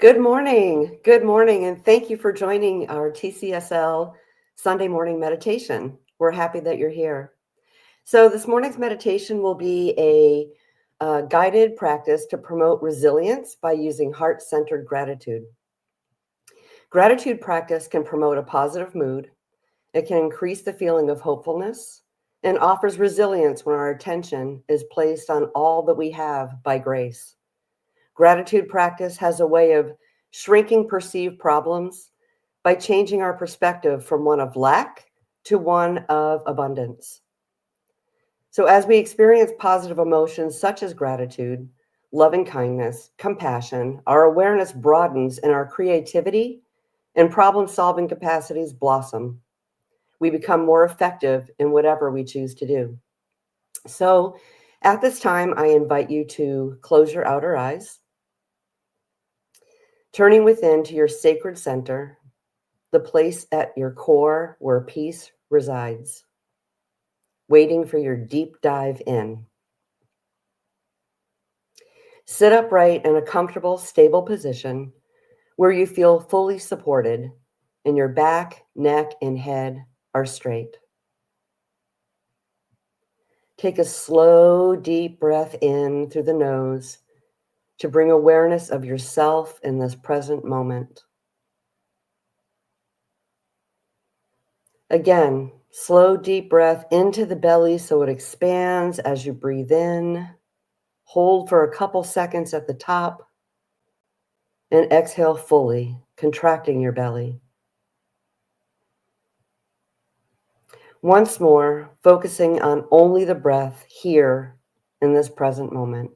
Good morning. Good morning. And thank you for joining our TCSL Sunday morning meditation. We're happy that you're here. So, this morning's meditation will be a guided practice to promote resilience by using heart centered gratitude. Gratitude practice can promote a positive mood, it can increase the feeling of hopefulness, and offers resilience when our attention is placed on all that we have by grace. Gratitude practice has a way of shrinking perceived problems by changing our perspective from one of lack to one of abundance. So, as we experience positive emotions such as gratitude, loving kindness, compassion, our awareness broadens and our creativity and problem solving capacities blossom. We become more effective in whatever we choose to do. So, at this time, I invite you to close your outer eyes, turning within to your sacred center, the place at your core where peace resides, waiting for your deep dive in. Sit upright in a comfortable, stable position where you feel fully supported and your back, neck, and head are straight. Take a slow, deep breath in through the nose to bring awareness of yourself in this present moment. Again, slow, deep breath into the belly so it expands as you breathe in. Hold for a couple seconds at the top and exhale fully, contracting your belly. Once more, focusing on only the breath here in this present moment.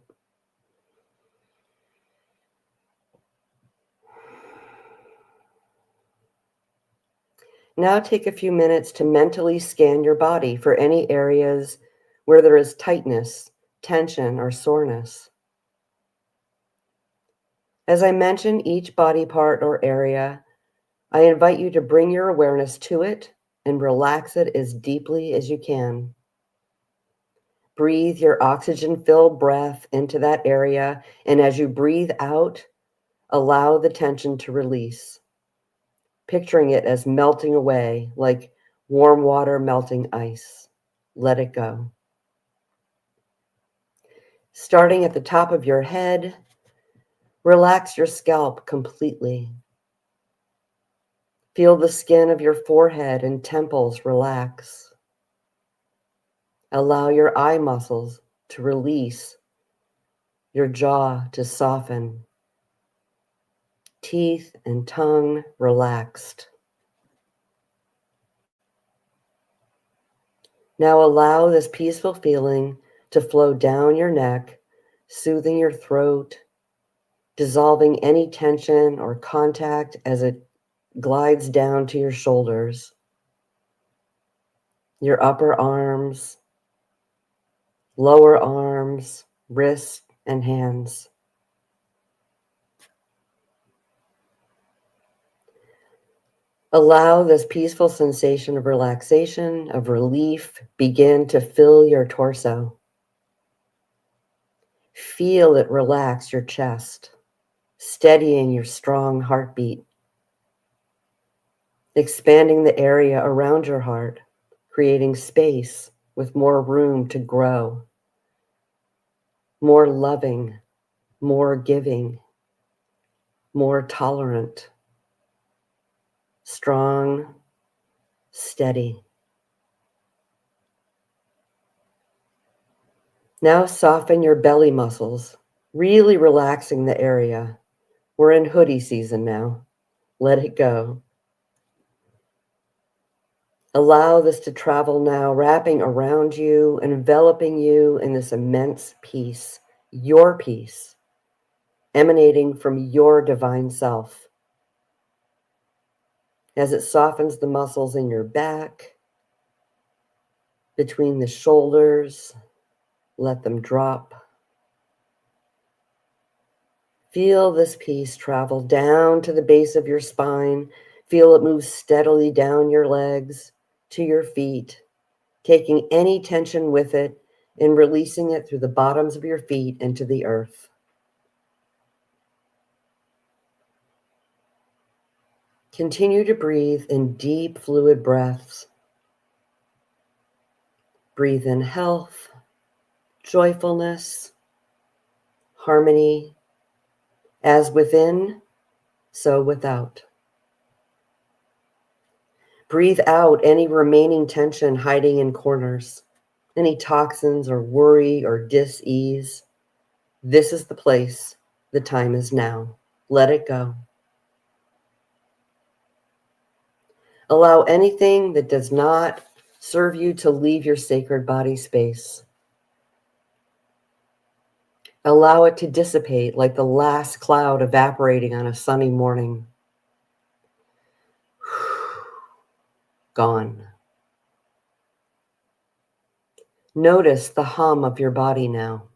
Now take a few minutes to mentally scan your body for any areas where there is tightness, tension, or soreness. As I mention each body part or area, I invite you to bring your awareness to it and relax it as deeply as you can. Breathe your oxygen-filled breath into that area, and as you breathe out, allow the tension to release, picturing it as melting away like warm water melting ice. Let it go. Starting at the top of your head, relax your scalp completely. Feel the skin of your forehead and temples relax. Allow your eye muscles to release, your jaw to soften, teeth and tongue relaxed. Now allow this peaceful feeling to flow down your neck, soothing your throat, dissolving any tension or contact as it glides down to your shoulders, your upper arms, lower arms, wrists, and hands. Allow this peaceful sensation of relaxation, of relief, begin to fill your torso. Feel it relax your chest, steadying your strong heartbeat, expanding the area around your heart, creating space with more room to grow, more loving, more giving, more tolerant, strong, steady. Now soften your belly muscles, really relaxing the area. We're in hoodie season now. Let it go. Allow this to travel now, wrapping around you, enveloping you in this immense peace, your peace, emanating from your divine self. As it softens the muscles in your back, between the shoulders, let them drop. Feel this peace travel down to the base of your spine. Feel it move steadily down your legs to your feet, taking any tension with it and releasing it through the bottoms of your feet into the earth. Continue to breathe in deep, fluid breaths. Breathe in health, joyfulness, harmony, as within, so without. Breathe out any remaining tension hiding in corners, any toxins or worry or dis-ease. This is the place. The time is now. Let it go. Allow anything that does not serve you to leave your sacred body space. Allow it to dissipate like the last cloud evaporating on a sunny morning. Gone. Notice the hum of your body now,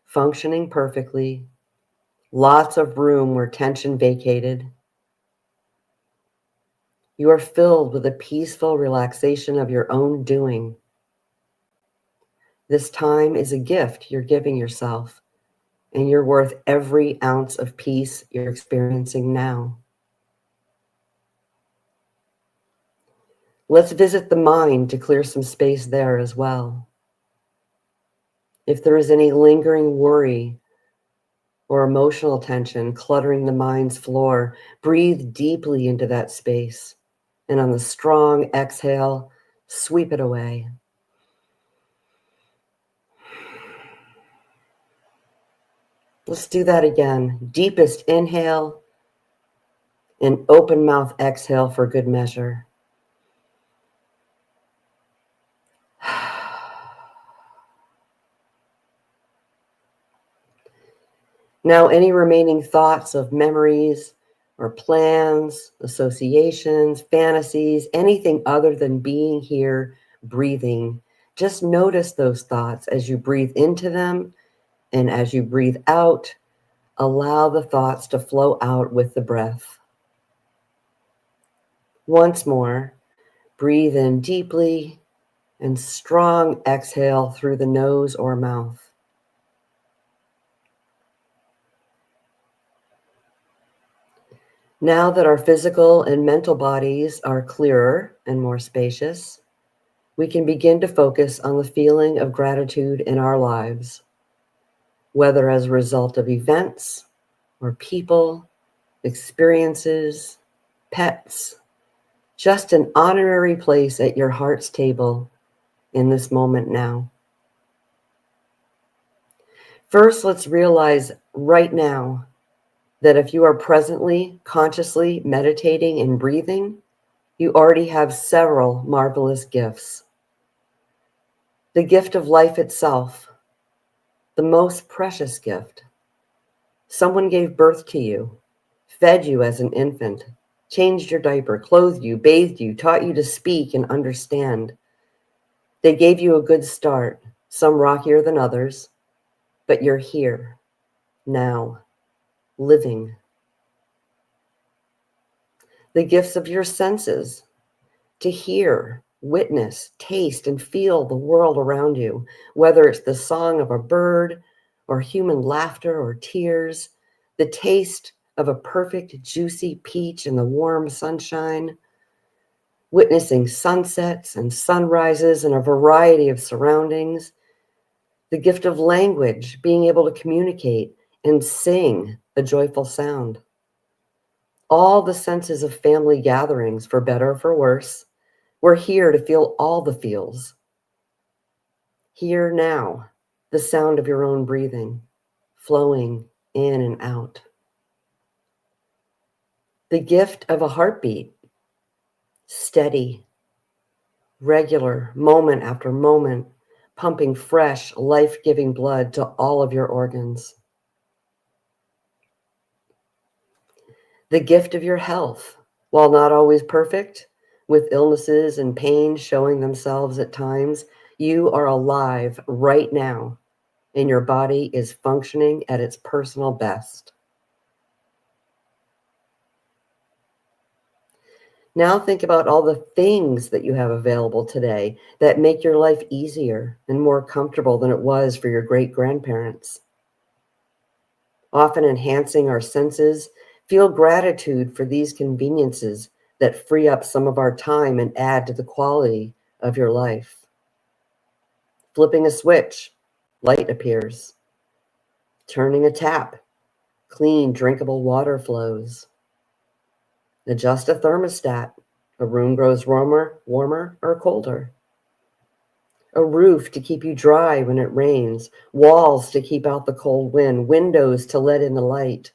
functioning perfectly, lots of room where tension vacated. You are filled with a peaceful relaxation of your own doing. This time is a gift you're giving yourself, and you're worth every ounce of peace you're experiencing now. Let's visit the mind to clear some space there as well. If there is any lingering worry or emotional tension cluttering the mind's floor, breathe deeply into that space, and on the strong exhale, sweep it away. Let's do that again. Deepest inhale and open mouth exhale for good measure. Now, any remaining thoughts of memories or plans, associations, fantasies, anything other than being here, breathing, just notice those thoughts as you breathe into them, and as you breathe out, allow the thoughts to flow out with the breath. Once more, breathe in deeply and strong exhale through the nose or mouth. Now that our physical and mental bodies are clearer and more spacious, we can begin to focus on the feeling of gratitude in our lives, whether as a result of events or people, experiences, pets, just an honorary place at your heart's table in this moment now. First, let's realize right now that if you are presently, consciously meditating and breathing, you already have several marvelous gifts. The gift of life itself, the most precious gift. Someone gave birth to you, fed you as an infant, changed your diaper, clothed you, bathed you, taught you to speak and understand. They gave you a good start, some rockier than others, but you're here, now, living. The gifts of your senses, to hear, witness, taste, and feel the world around you, whether it's the song of a bird or human laughter or tears, the taste of a perfect, juicy peach in the warm sunshine, witnessing sunsets and sunrises and a variety of surroundings, the gift of language, being able to communicate and sing a joyful sound. All the senses of family gatherings, for better or for worse, we're here to feel all the feels. Hear now the sound of your own breathing, flowing in and out. The gift of a heartbeat, steady, regular, moment after moment, pumping fresh, life-giving blood to all of your organs. The gift of your health, while not always perfect, with illnesses and pain showing themselves at times, you are alive right now, and your body is functioning at its personal best. Now think about all the things that you have available today that make your life easier and more comfortable than it was for your great-grandparents. Often enhancing our senses, Feel gratitude for these conveniences that free up some of our time and add to the quality of your life. Flipping a switch, light appears. Turning a tap, clean, drinkable water flows. Adjust a thermostat, a room grows warmer or colder. A roof to keep you dry when it rains, walls to keep out the cold wind, windows to let in the light.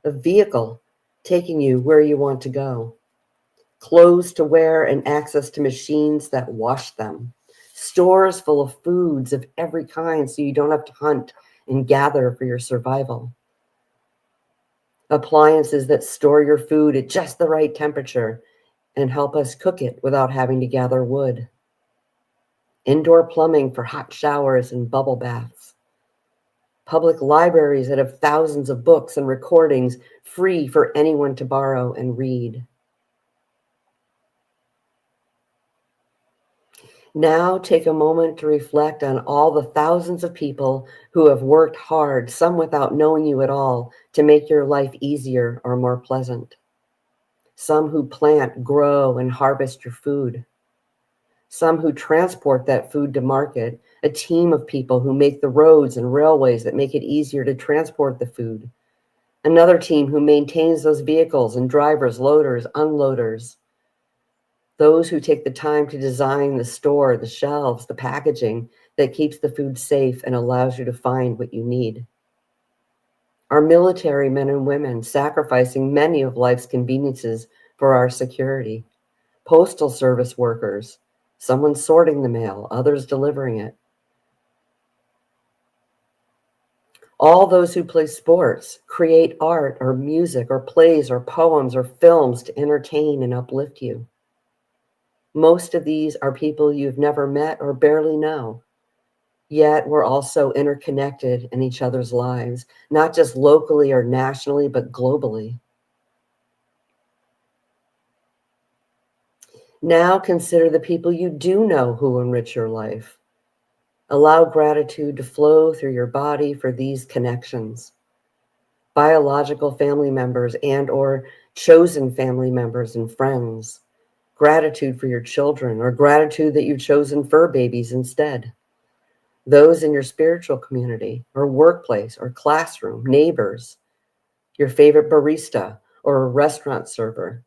A vehicle taking you where you want to go. Clothes to wear and access to machines that wash them. Stores full of foods of every kind so you don't have to hunt and gather for your survival. Appliances that store your food at just the right temperature and help us cook it without having to gather wood. Indoor plumbing for hot showers and bubble baths. Public libraries that have thousands of books and recordings free for anyone to borrow and read. Now take a moment to reflect on all the thousands of people who have worked hard, some without knowing you at all, to make your life easier or more pleasant. Some who plant, grow, and harvest your food. Some who transport that food to market, a team of people who make the roads and railways that make it easier to transport the food. Another team who maintains those vehicles and drivers, loaders, unloaders. Those who take the time to design the store, the shelves, the packaging that keeps the food safe and allows you to find what you need. Our military men and women sacrificing many of life's conveniences for our security. Postal service workers, someone sorting the mail, others delivering it. All those who play sports, create art or music or plays or poems or films to entertain and uplift you. Most of these are people you've never met or barely know. Yet we're also interconnected in each other's lives, not just locally or nationally, but globally. Now consider the people you do know who enrich your life. Allow gratitude to flow through your body for these connections. Biological family members and or chosen family members and friends. Gratitude for your children or gratitude that you've chosen fur babies instead. Those in your spiritual community or workplace or classroom, neighbors, your favorite barista or a restaurant server,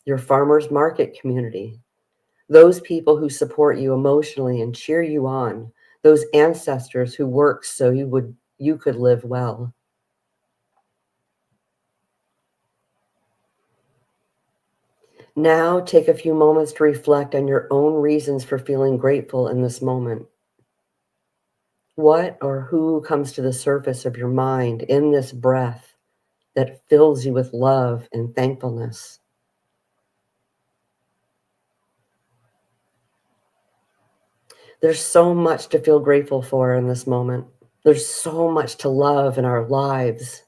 your farmer's market community, those people who support you emotionally and cheer you on, those ancestors who worked so you could live well. Now take a few moments to reflect on your own reasons for feeling grateful in this moment. What or who comes to the surface of your mind in this breath that fills you with love and thankfulness? There's so much to feel grateful for in this moment. There's so much to love in our lives.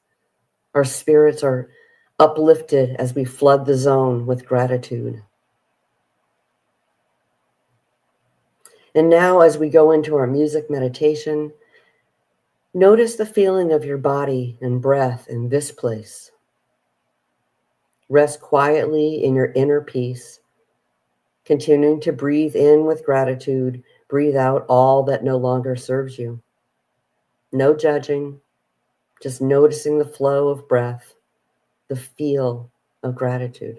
Our spirits are uplifted as we flood the zone with gratitude. And now, as we go into our music meditation, notice the feeling of your body and breath in this place. Rest quietly in your inner peace, continuing to breathe in with gratitude, breathe out all that no longer serves you. No judging, just noticing the flow of breath, the feel of gratitude.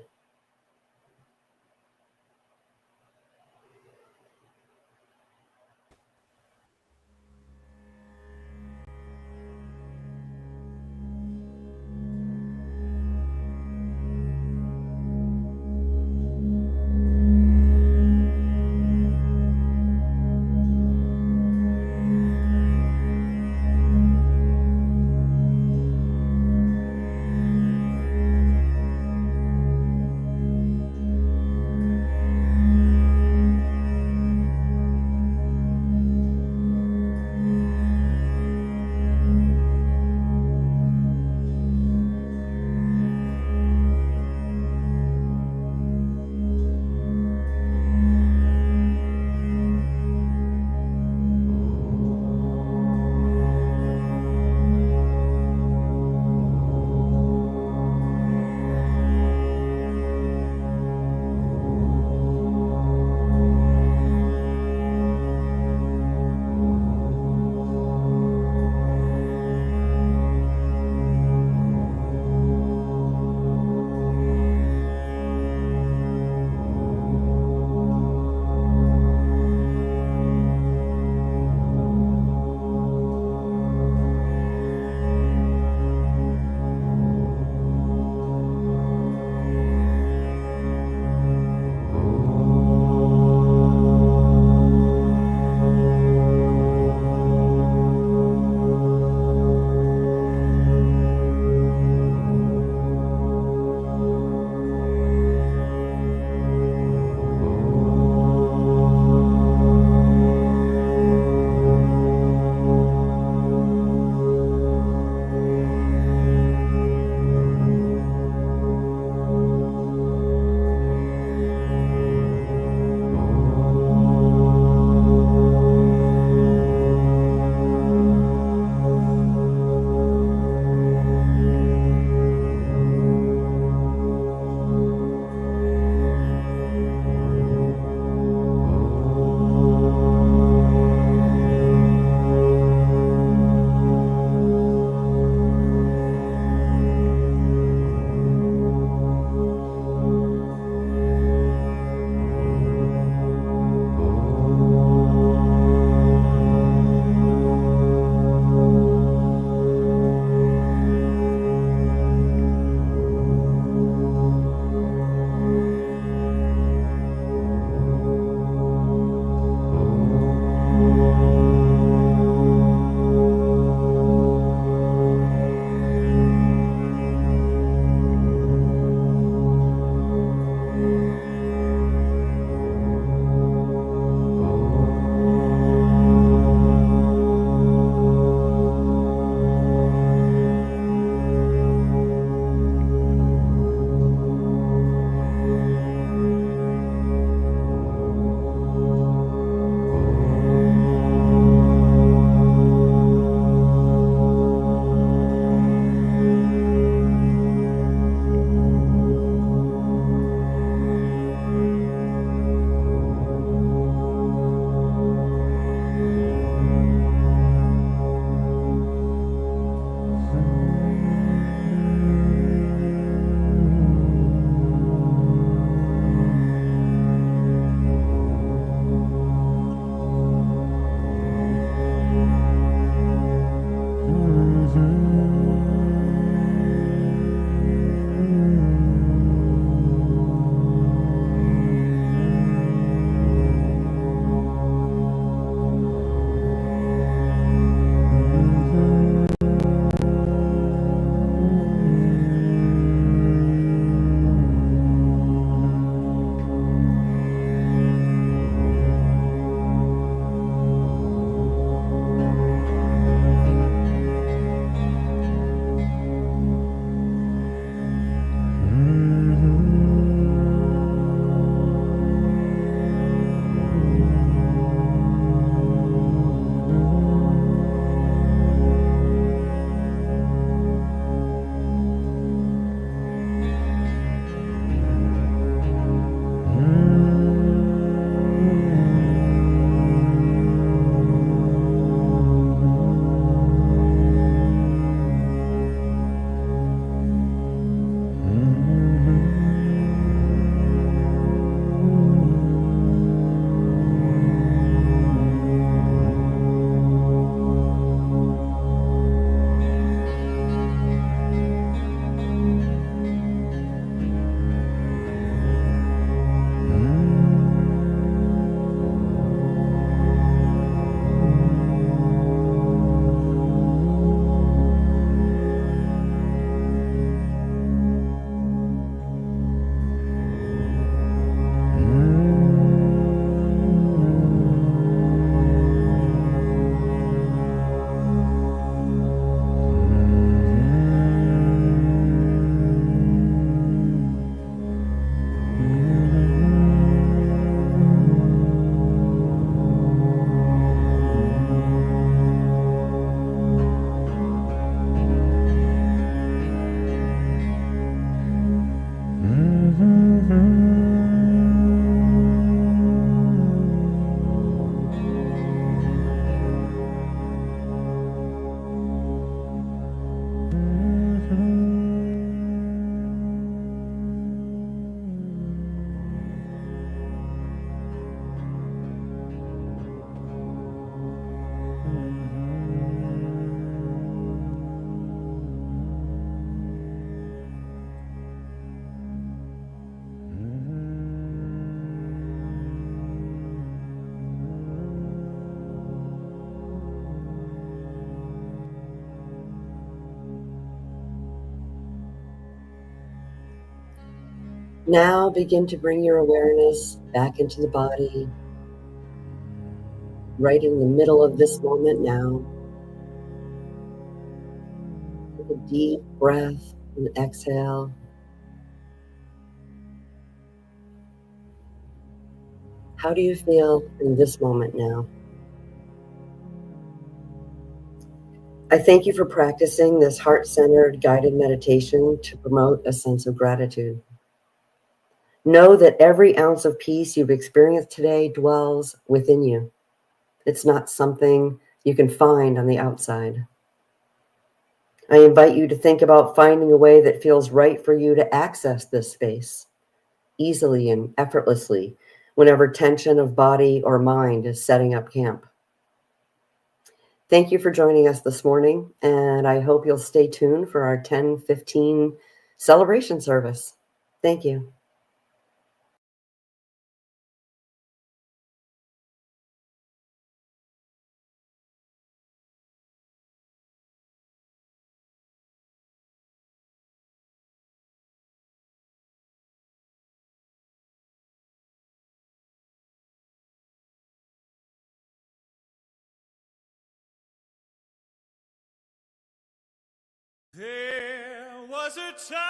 Now begin to bring your awareness back into the body, right in the middle of this moment now. Take a deep breath and exhale. How do you feel in this moment now? I thank you for practicing this heart-centered guided meditation to promote a sense of gratitude. Know that every ounce of peace you've experienced today dwells within you. It's not something you can find on the outside. I invite you to think about finding a way that feels right for you to access this space easily and effortlessly whenever tension of body or mind is setting up camp. Thank you for joining us this morning, and I hope you'll stay tuned for our 10:15 celebration service. Thank you. There was a time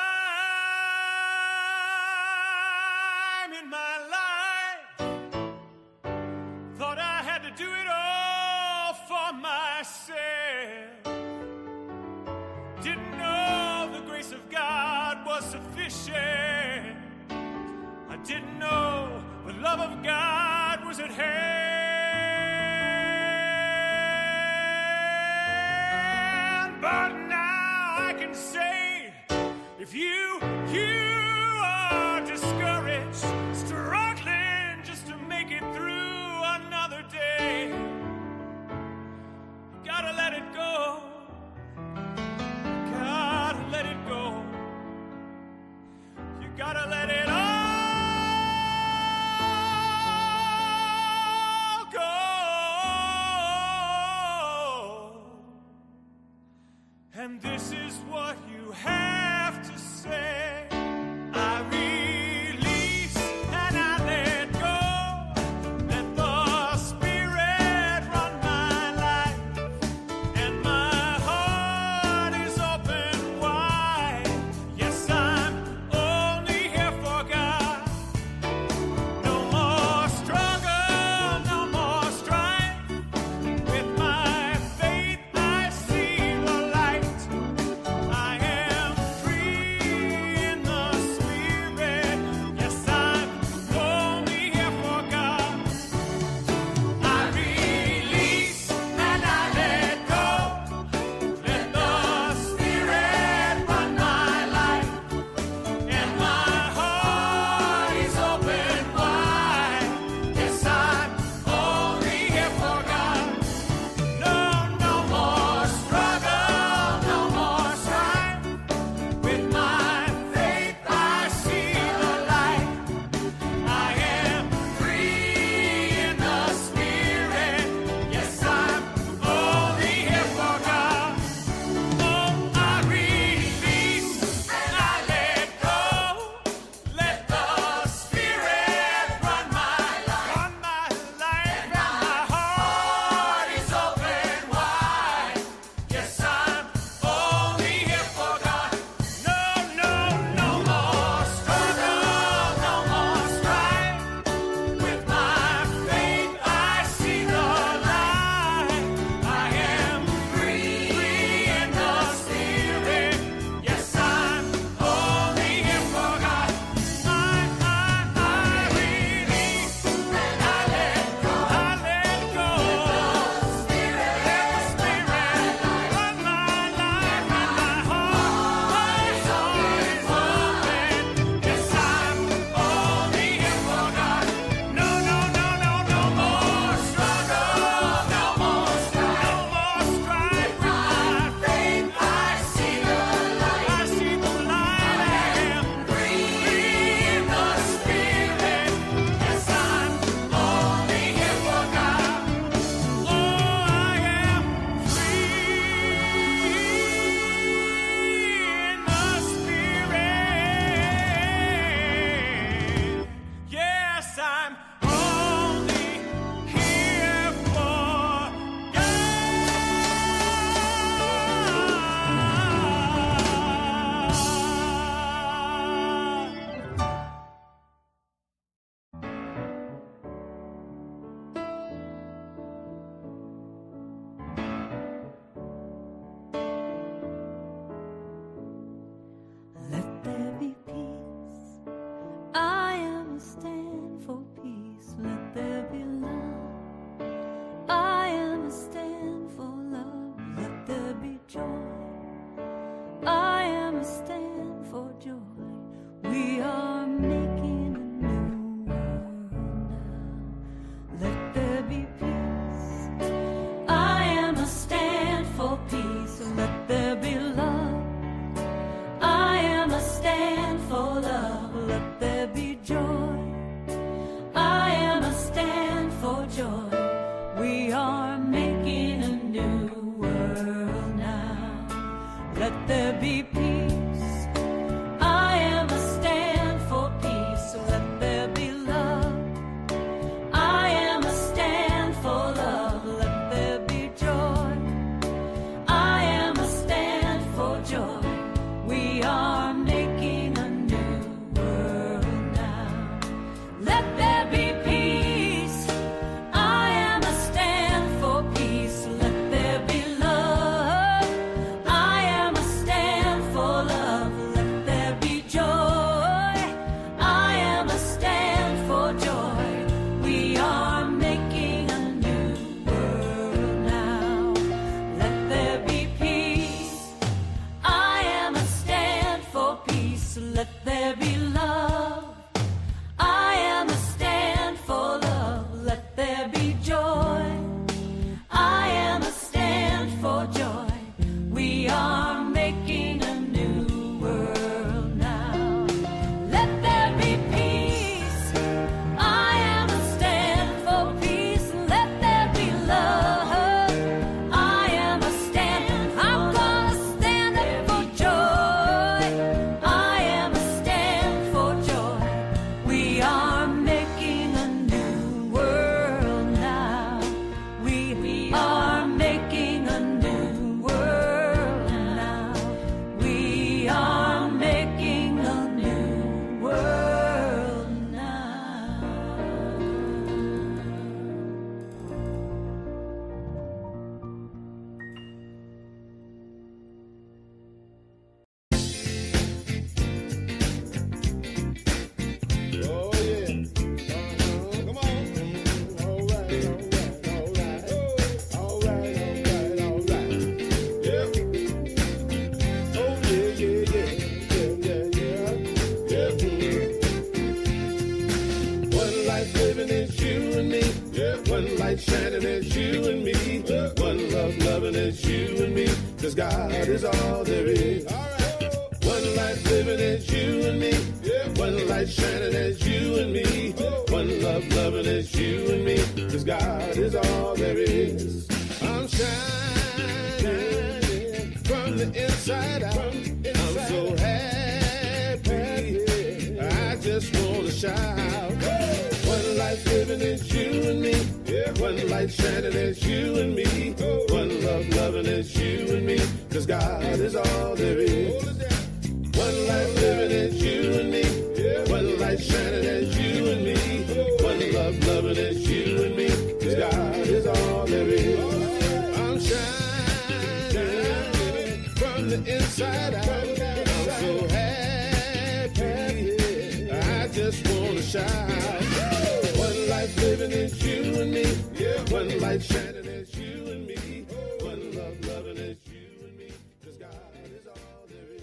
in my life, thought I had to do it all for myself. Didn't know the grace of God was sufficient. I didn't know the love of God was at hand. But now I can say, if you are discouraged, struggling just to make it through another day, you gotta let it go. Gotta let it go. You gotta let it all go. And this is what you have to say. I release and I let go. Let the Spirit run my life, and my heart is open wide. Yes, I'm only here for God. No more struggle, no more strife. With my faith I see the light. I am free be peace. I am a stand for peace. Let there be love. I am a stand for love. Let there be joy. I am a stand for joy. We are making a new world now. Let there be peace. I am a stand for peace. Let there be love. I am a stand for love. Let there be joy. I am a stand for joy. We are making a new world now. Let there be peace. I am a stand for peace. Let there be love. I am a stand for love. Let there be joy. I am a stand for joy. We are making a new world now. Let there be peace. I am a stand for peace. Let there be love. I am a stand. I'm gonna stand up for joy. I am a stand for joy. We are making a new world now. We are making a new world now. We are making a new world now. Oh yeah. Come on. All right. Yeah. Oh yeah. One life living is you and me. Yeah. One light shining is you and me. One love loving is you and me. 'Cause God is all there is. All right. One life living is you and me. One light shining is you and me. One love loving is you and me. 'Cause God is all there is. I'm shining from the inside out. I'm so happy. I just want to shout. One life living is you and me. One light shining is you and me. One love loving is you and me. 'Cause God is all there is. One life living is you and me. One light shining is you and me. One love loving is you and me. 'Cause God is all there is. I'm shining from the inside out. I'm so happy. I just want to shout. One life living is you and me. One light shining is you and me. One love loving is you and me. 'Cause God is all there is.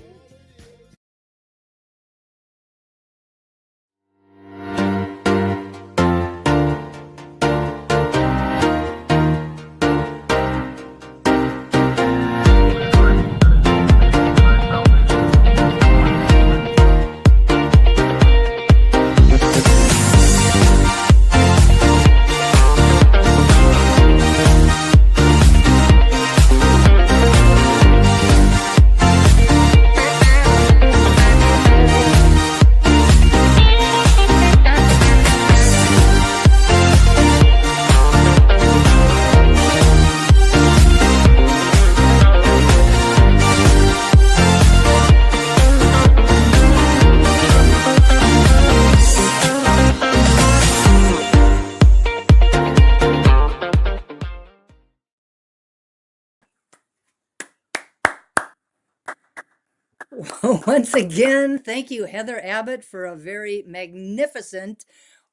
Once again, thank you, Heather Abbott, for a very magnificent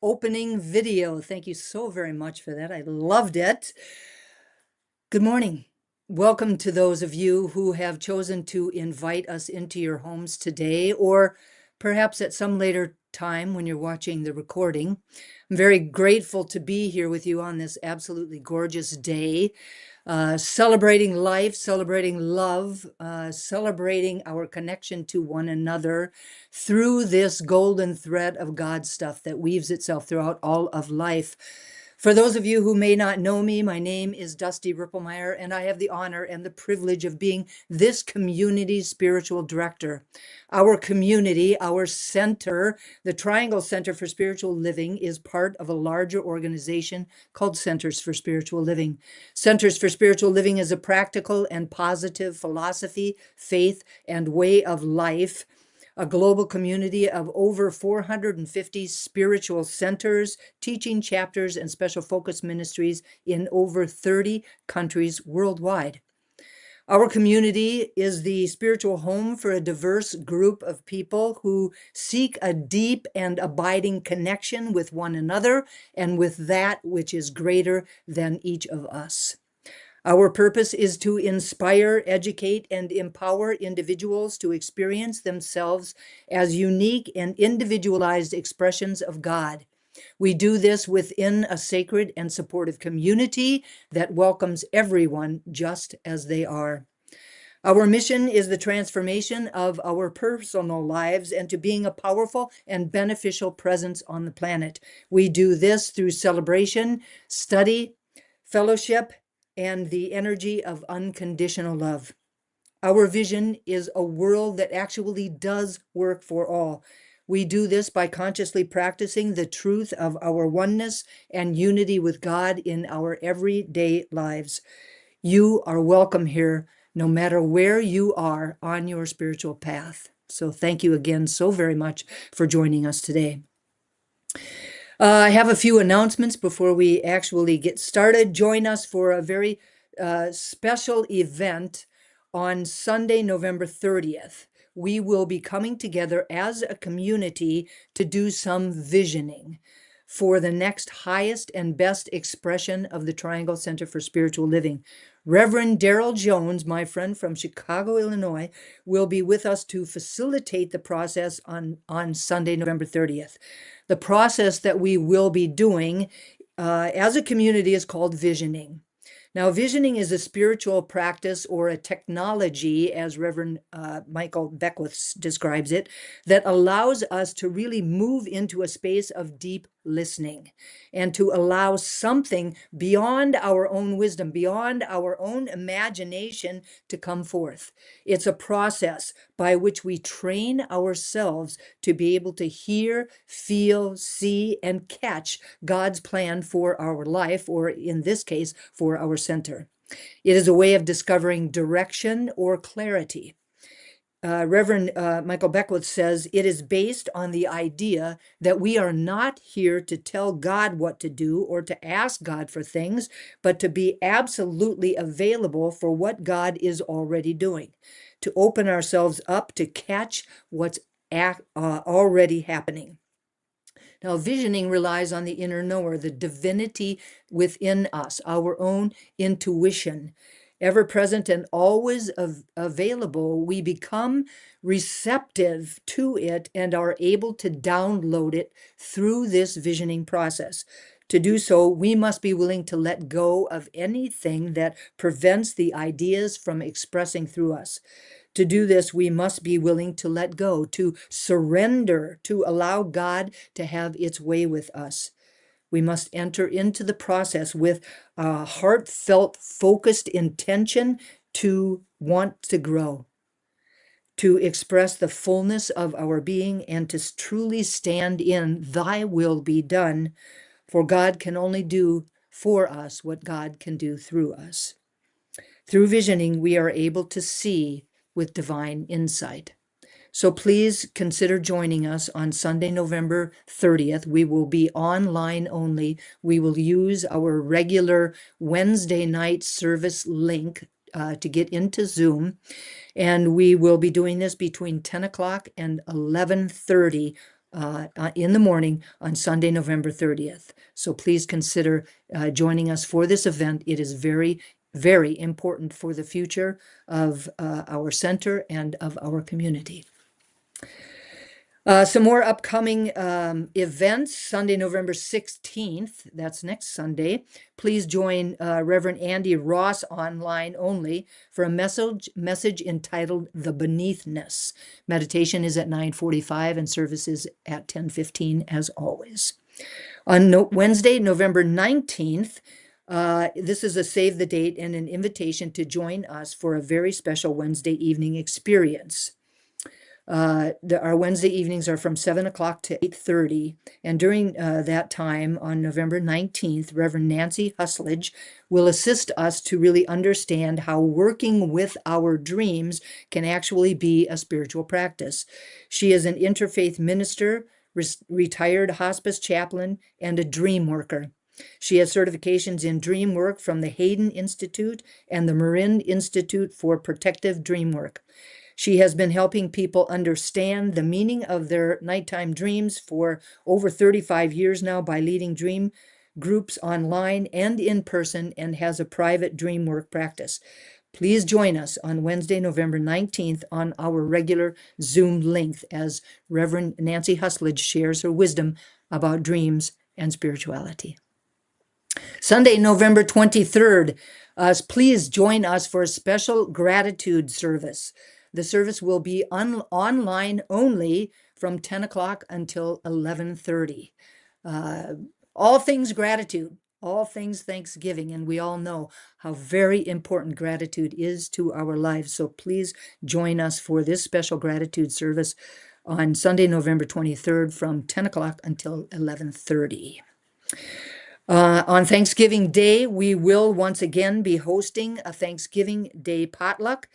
opening video. Thank you so very much for that. I loved it. Good morning. Welcome to those of you who have chosen to invite us into your homes today, or perhaps at some later time when you're watching the recording. I'm very grateful to be here with you on this absolutely gorgeous day. Celebrating life, celebrating love, celebrating our connection to one another through this golden thread of God stuff that weaves itself throughout all of life. For those of you who may not know me, my name is Dusty Rippelmeyer, and I have the honor and the privilege of being this community's spiritual director. Our community, our center, the Triangle Center for Spiritual Living, is part of a larger organization called Centers for Spiritual Living. Centers for Spiritual Living is a practical and positive philosophy, faith, and way of life, a global community of over 450 spiritual centers, teaching chapters, and special focus ministries in over 30 countries worldwide. Our community is the spiritual home for a diverse group of people who seek a deep and abiding connection with one another and with that which is greater than each of us. Our purpose is to inspire, educate, and empower individuals to experience themselves as unique and individualized expressions of God. We do this within a sacred and supportive community that welcomes everyone just as they are. Our mission is the transformation of our personal lives into being a powerful and beneficial presence on the planet. We do this through celebration, study, fellowship, and the energy of unconditional love. Our vision is a world that actually does work for all. We do this by consciously practicing the truth of our oneness and unity with God in our everyday lives. You are welcome here, no matter where you are on your spiritual path. So thank you again so very much for joining us today. I have a few announcements before we actually get started. Join us for a very special event on Sunday, November 30th. We will be coming together as a community to do some visioning for the next highest and best expression of the Triangle Center for Spiritual Living. Reverend Darrell Jones, my friend from Chicago, Illinois, will be with us to facilitate the process on Sunday, November 30th. The process that we will be doing as a community is called visioning. Now, visioning is a spiritual practice or a technology, as Reverend Michael Beckwith describes it, that allows us to really move into a space of deep listening and to allow something beyond our own wisdom, beyond our own imagination to come forth. It's a process by which we train ourselves to be able to hear, feel, see, and catch God's plan for our life, or in this case, for our center. It is a way of discovering direction or clarity. Reverend Michael Beckwith says it is based on the idea that we are not here to tell God what to do or to ask God for things, but to be absolutely available for what God is already doing, to open ourselves up to catch what's already happening. Now, visioning relies on the inner knower, the divinity within us, our own intuition. Ever present and always available, we become receptive to it and are able to download it through this visioning process. To do so, we must be willing to let go of anything that prevents the ideas from expressing through us. To do this, we must be willing to let go, to surrender, to allow God to have its way with us. We must enter into the process with a heartfelt, focused intention to want to grow, to express the fullness of our being, and to truly stand in Thy will be done, for God can only do for us what God can do through us. Through visioning, we are able to see with divine insight. So please consider joining us on Sunday, November 30th. We will be online only. We will use our regular Wednesday night service link to get into Zoom. And we will be doing this between 10 o'clock and 11:30 in the morning on Sunday, November 30th. So please consider joining us for this event. It is very, very important for the future of our center and of our community. Some more upcoming events. Sunday, November 16th, that's next Sunday. Please join Reverend Andy Ross online only for a message entitled The Beneathness. Meditation is at 9:45 and service is at 10:15 as always. On Wednesday, November 19th, this is a save the date and an invitation to join us for a very special Wednesday evening experience. Our Wednesday evenings are from 7 o'clock to 8:30. And during that time on November 19th, Reverend Nancy Husledge will assist us to really understand how working with our dreams can actually be a spiritual practice. She is an interfaith minister, retired hospice chaplain, and a dream worker. She has certifications in dream work from the Hayden Institute and the Marin Institute for Protective Dream Work. She has been helping people understand the meaning of their nighttime dreams for over 35 years now by leading dream groups online and in person, and has a private dream work practice. Please join us on Wednesday, November 19th on our regular Zoom link as Reverend Nancy Husledge shares her wisdom about dreams and spirituality. Sunday, November 23rd, please join us for a special gratitude service. The service will be online only from 10 o'clock until 11:30. All things gratitude, all things Thanksgiving, and we all know how very important gratitude is to our lives. So please join us for this special gratitude service on Sunday, November 23rd from 10 o'clock until 11:30. On Thanksgiving Day, we will once again be hosting a Thanksgiving Day potluck.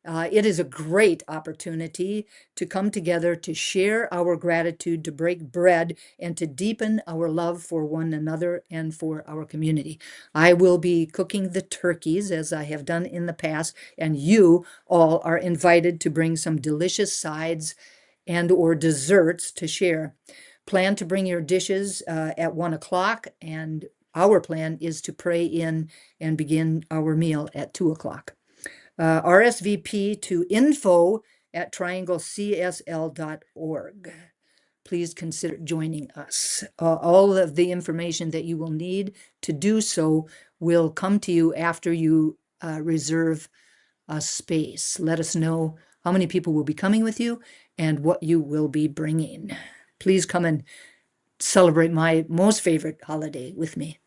It is a great opportunity to come together to share our gratitude, to break bread, and to deepen our love for one another and for our community. I will be cooking the turkeys as I have done in the past, and you all are invited to bring some delicious sides and or desserts to share. Plan to bring your dishes at 1 o'clock, and our plan is to pray in and begin our meal at 2 o'clock. RSVP to info@trianglecsl.org. Please consider joining us. All of the information that you will need to do so will come to you after you reserve a space. Let us know how many people will be coming with you and what you will be bringing. Please come and celebrate my most favorite holiday with me.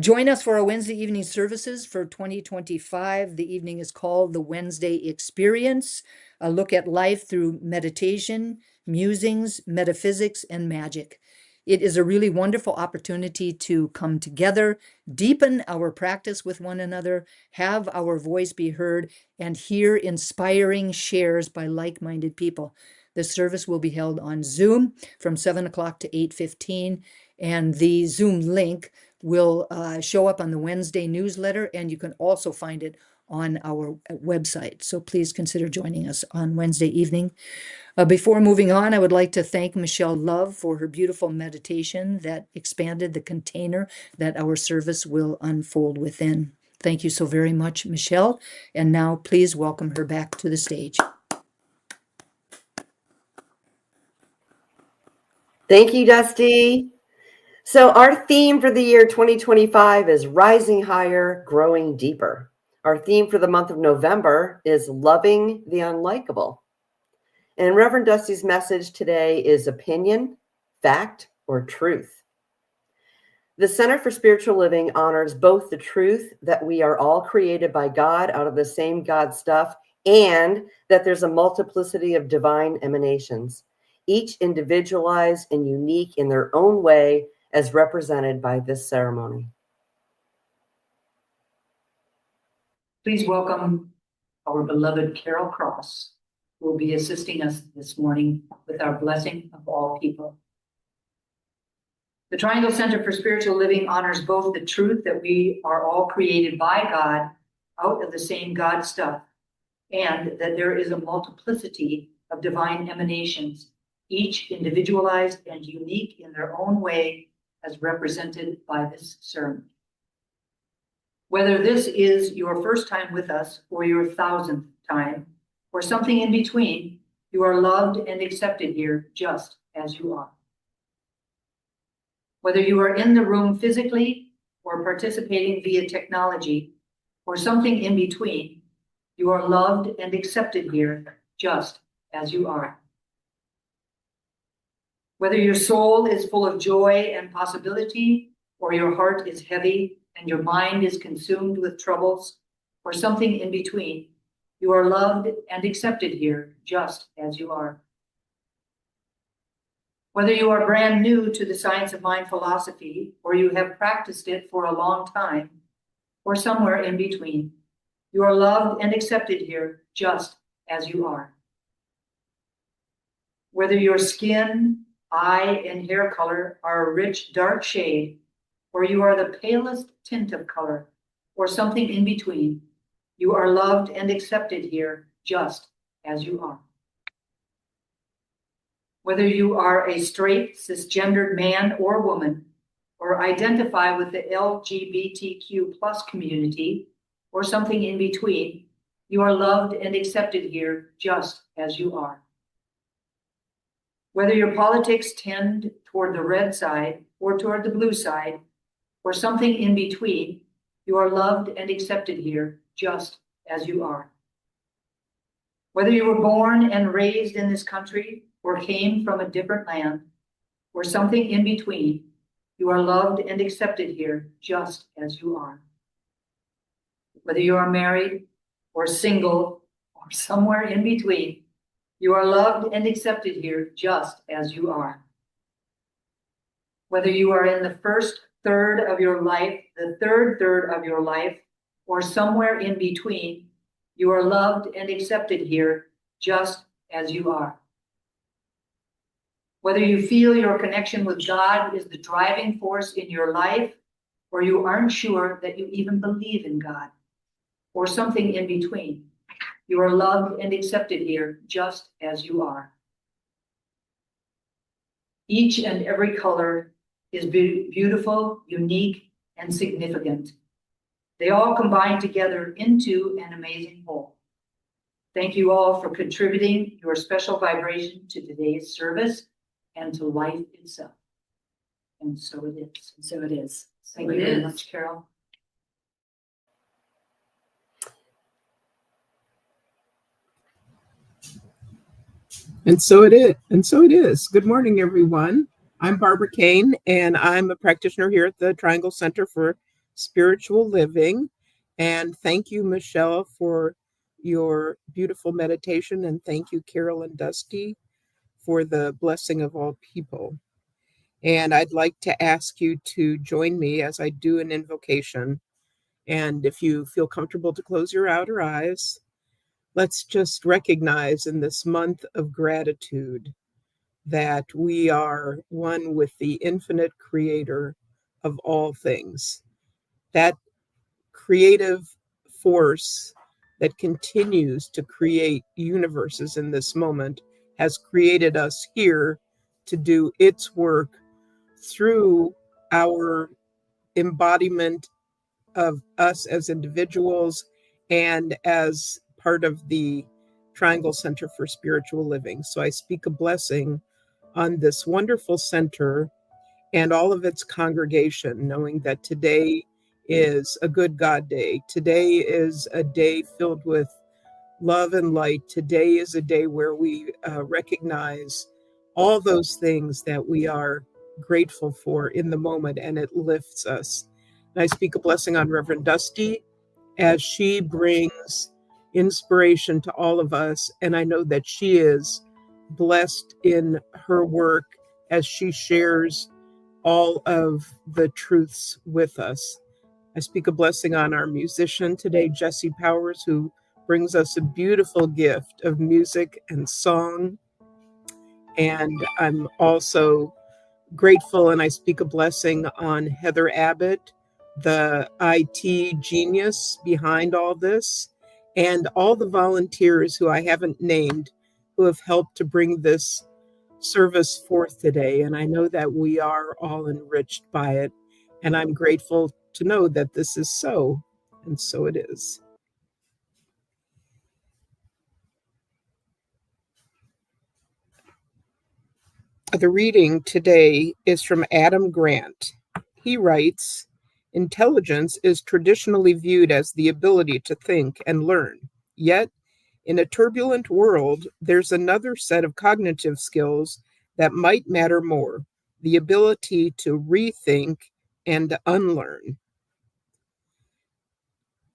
Join us for our Wednesday evening services for 2025. The evening is called the Wednesday Experience, a look at life through meditation, musings, metaphysics, and magic. It is a really wonderful opportunity to come together, deepen our practice with one another, have our voice be heard, and hear inspiring shares by like-minded people. The service will be held on Zoom from 7 o'clock to 8:15, and the Zoom link will show up on the Wednesday newsletter, and you can also find it on our website. So please consider joining us on Wednesday evening. Before moving on, I would like to thank Michelle Love for her beautiful meditation that expanded the container that our service will unfold within. Thank you so very much, Michelle. And now please welcome her back to the stage. Thank you, Dusty. So our theme for the year 2025 is Rising Higher, Growing Deeper. Our theme for the month of November is Loving the Unlikable. And Reverend Dusty's message today is opinion, fact, or truth. The Center for Spiritual Living honors both the truth that we are all created by God out of the same God stuff, and that there's a multiplicity of divine emanations, each individualized and unique in their own way, as represented by this ceremony. Please welcome our beloved Carol Cross, who will be assisting us this morning with our blessing of all people. The Triangle Center for Spiritual Living honors both the truth that we are all created by God out of the same God stuff, and that there is a multiplicity of divine emanations, each individualized and unique in their own way, as represented by this ceremony. Whether this is your first time with us or your 1,000th time, or something in between, you are loved and accepted here just as you are. Whether you are in the room physically or participating via technology, or something in between, you are loved and accepted here just as you are. Whether your soul is full of joy and possibility, or your heart is heavy and your mind is consumed with troubles, or something in between, you are loved and accepted here just as you are. Whether you are brand new to the science of mind philosophy, or you have practiced it for a long time, or somewhere in between, you are loved and accepted here just as you are. Whether your skin, eye, and hair color are a rich, dark shade, or you are the palest tint of color, or something in between, you are loved and accepted here just as you are. Whether you are a straight, cisgendered man or woman, or identify with the LGBTQ plus community, or something in between, you are loved and accepted here just as you are. Whether your politics tend toward the red side or toward the blue side, or something in between, you are loved and accepted here just as you are. Whether you were born and raised in this country or came from a different land, or something in between, you are loved and accepted here just as you are. Whether you are married or single or somewhere in between, you are loved and accepted here just as you are. Whether you are in the first third of your life, the third of your life, or somewhere in between, you are loved and accepted here just as you are. Whether you feel your connection with God is the driving force in your life, or you aren't sure that you even believe in God, or something in between, you are loved and accepted here just as you are. Each and every color is beautiful, unique, and significant. They all combine together into an amazing whole. Thank you all for contributing your special vibration to today's service and to life itself. And so it is. So it is. Thank you very much, Carol. And so it is. And so it is. Good morning, everyone. I'm Barbara Kane, and I'm a practitioner here at the Triangle Center for Spiritual Living. And thank you, Michelle, for your beautiful meditation. And thank you, Carol and Dusty, for the blessing of all people. And I'd like to ask you to join me as I do an invocation. And if you feel comfortable to close your outer eyes, let's just recognize in this month of gratitude that we are one with the infinite creator of all things. That creative force that continues to create universes in this moment has created us here to do its work through our embodiment of us as individuals and as part of the Triangle Center for Spiritual Living. So I speak a blessing on this wonderful center and all of its congregation, knowing that today is a good God day. Today is a day filled with love and light. Today is a day where we recognize all those things that we are grateful for in the moment, and it lifts us. And I speak a blessing on Reverend Dusty as she brings inspiration to all of us. And I know that she is blessed in her work as she shares all of the truths with us. I speak a blessing on our musician today, Jesse Powers, who brings us a beautiful gift of music and song. And I'm also grateful, and I speak a blessing on Heather Abbott, the IT genius behind all this, and all the volunteers who I haven't named who have helped to bring this service forth today. And I know that we are all enriched by it. And I'm grateful to know that this is so, and so it is. The reading today is from Adam Grant. He writes, "Intelligence is traditionally viewed as the ability to think and learn. Yet, in a turbulent world, there's another set of cognitive skills that might matter more, the ability to rethink and unlearn.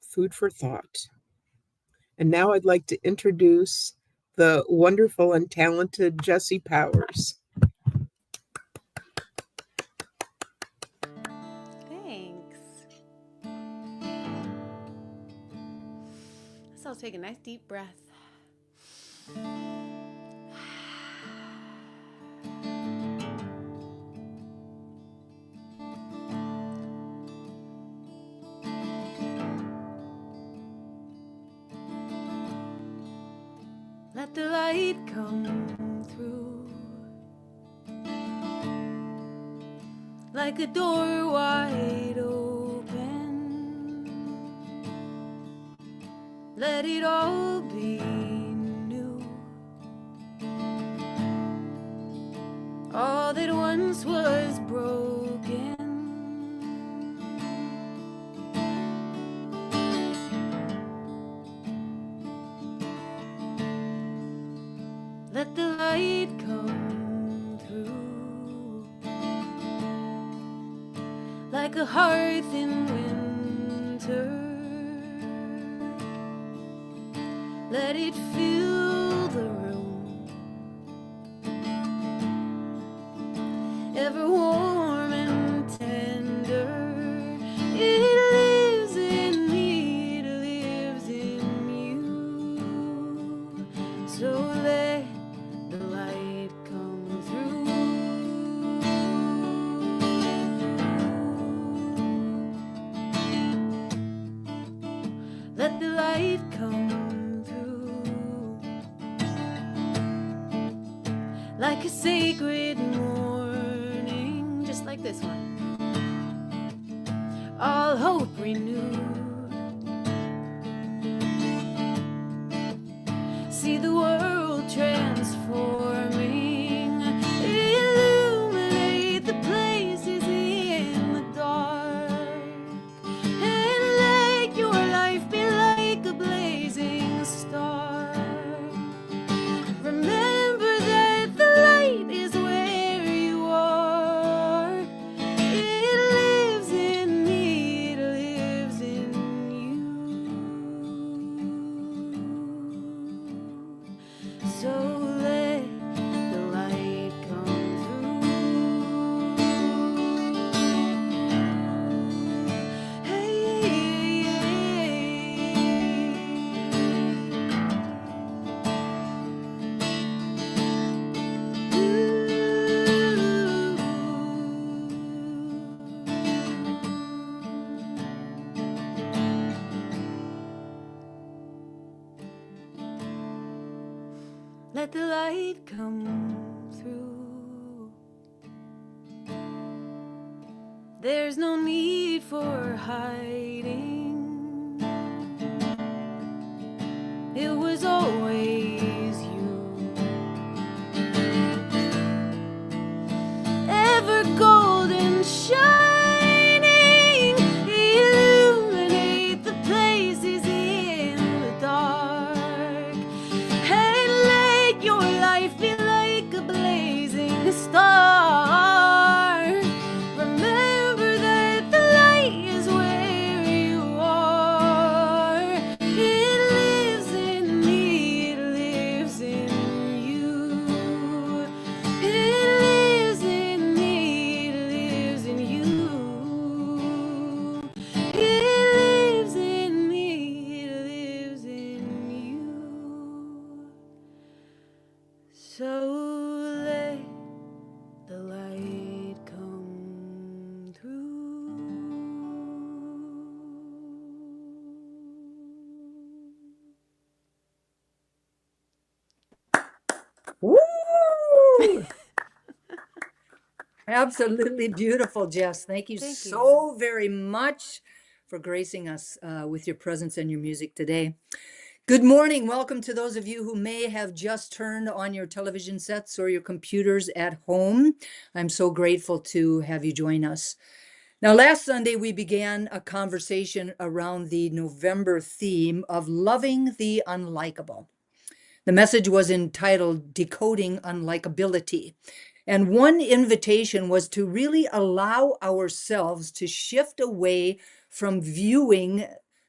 Food for thought. And now I'd like to introduce the wonderful and talented Jessie Powers. Thanks. So I'll take a nice deep breath. Let the light come through like a door wide open. Let it all be new. All that once was broken. Let the light come through like a hearth in winter. Let it fill the room, ever warm and tender. It lives in me, it lives in you. So let the light come through. Let the light come through like a sacred morning, just like this one. All hope renewed. See the world transforming. Illuminate the places in the dark, and let your life be like a blazing star. Remember that the light is where you are. It lives in me, it lives in you. So let the light come through. Hey, let the light come through. There's no need for hiding. It was always you. Ever golden shining, illuminate the places in the dark, and let your life be like a blazing star. Remember that the light is where you are. It lives in me, it lives in you. It lives in me, it lives in you. It lives in me, it lives in you. So let the light come through. Woo! Absolutely beautiful, Jess. Thank you Thank you. so very much for gracing us with your presence and your music today. Good morning. Welcome to those of you who may have just turned on your television sets or your computers at home. I'm so grateful to have you join us. Now, last Sunday, we began a conversation around the November theme of loving the unlikable. The message was entitled Decoding Unlikability. And one invitation was to really allow ourselves to shift away from viewing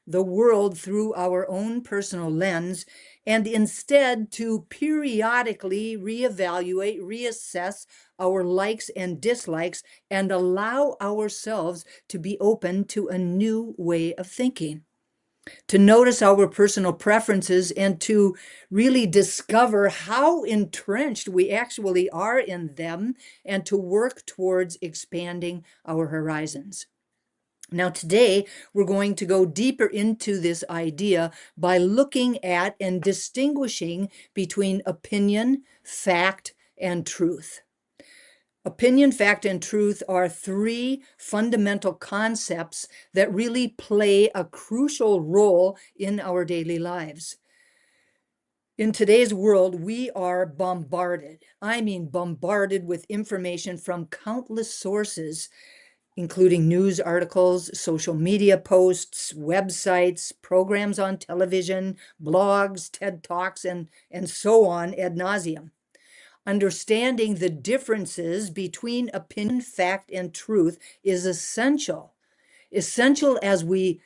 the world through our own personal lens and instead to periodically reevaluate, reassess our likes and dislikes and allow ourselves to be open to a new way of thinking, to notice our personal preferences and to really discover how entrenched we actually are in them and to work towards expanding our horizons. Now, today, we're going to go deeper into this idea by looking at and distinguishing between opinion, fact, and truth. Opinion, fact, and truth are three fundamental concepts that really play a crucial role in our daily lives. In today's world, we are bombarded. I mean, bombarded with information from countless sources, including news articles, social media posts, websites, programs on television, blogs, TED Talks, and so on ad nauseum. Understanding the differences between opinion, fact, and truth is essential as we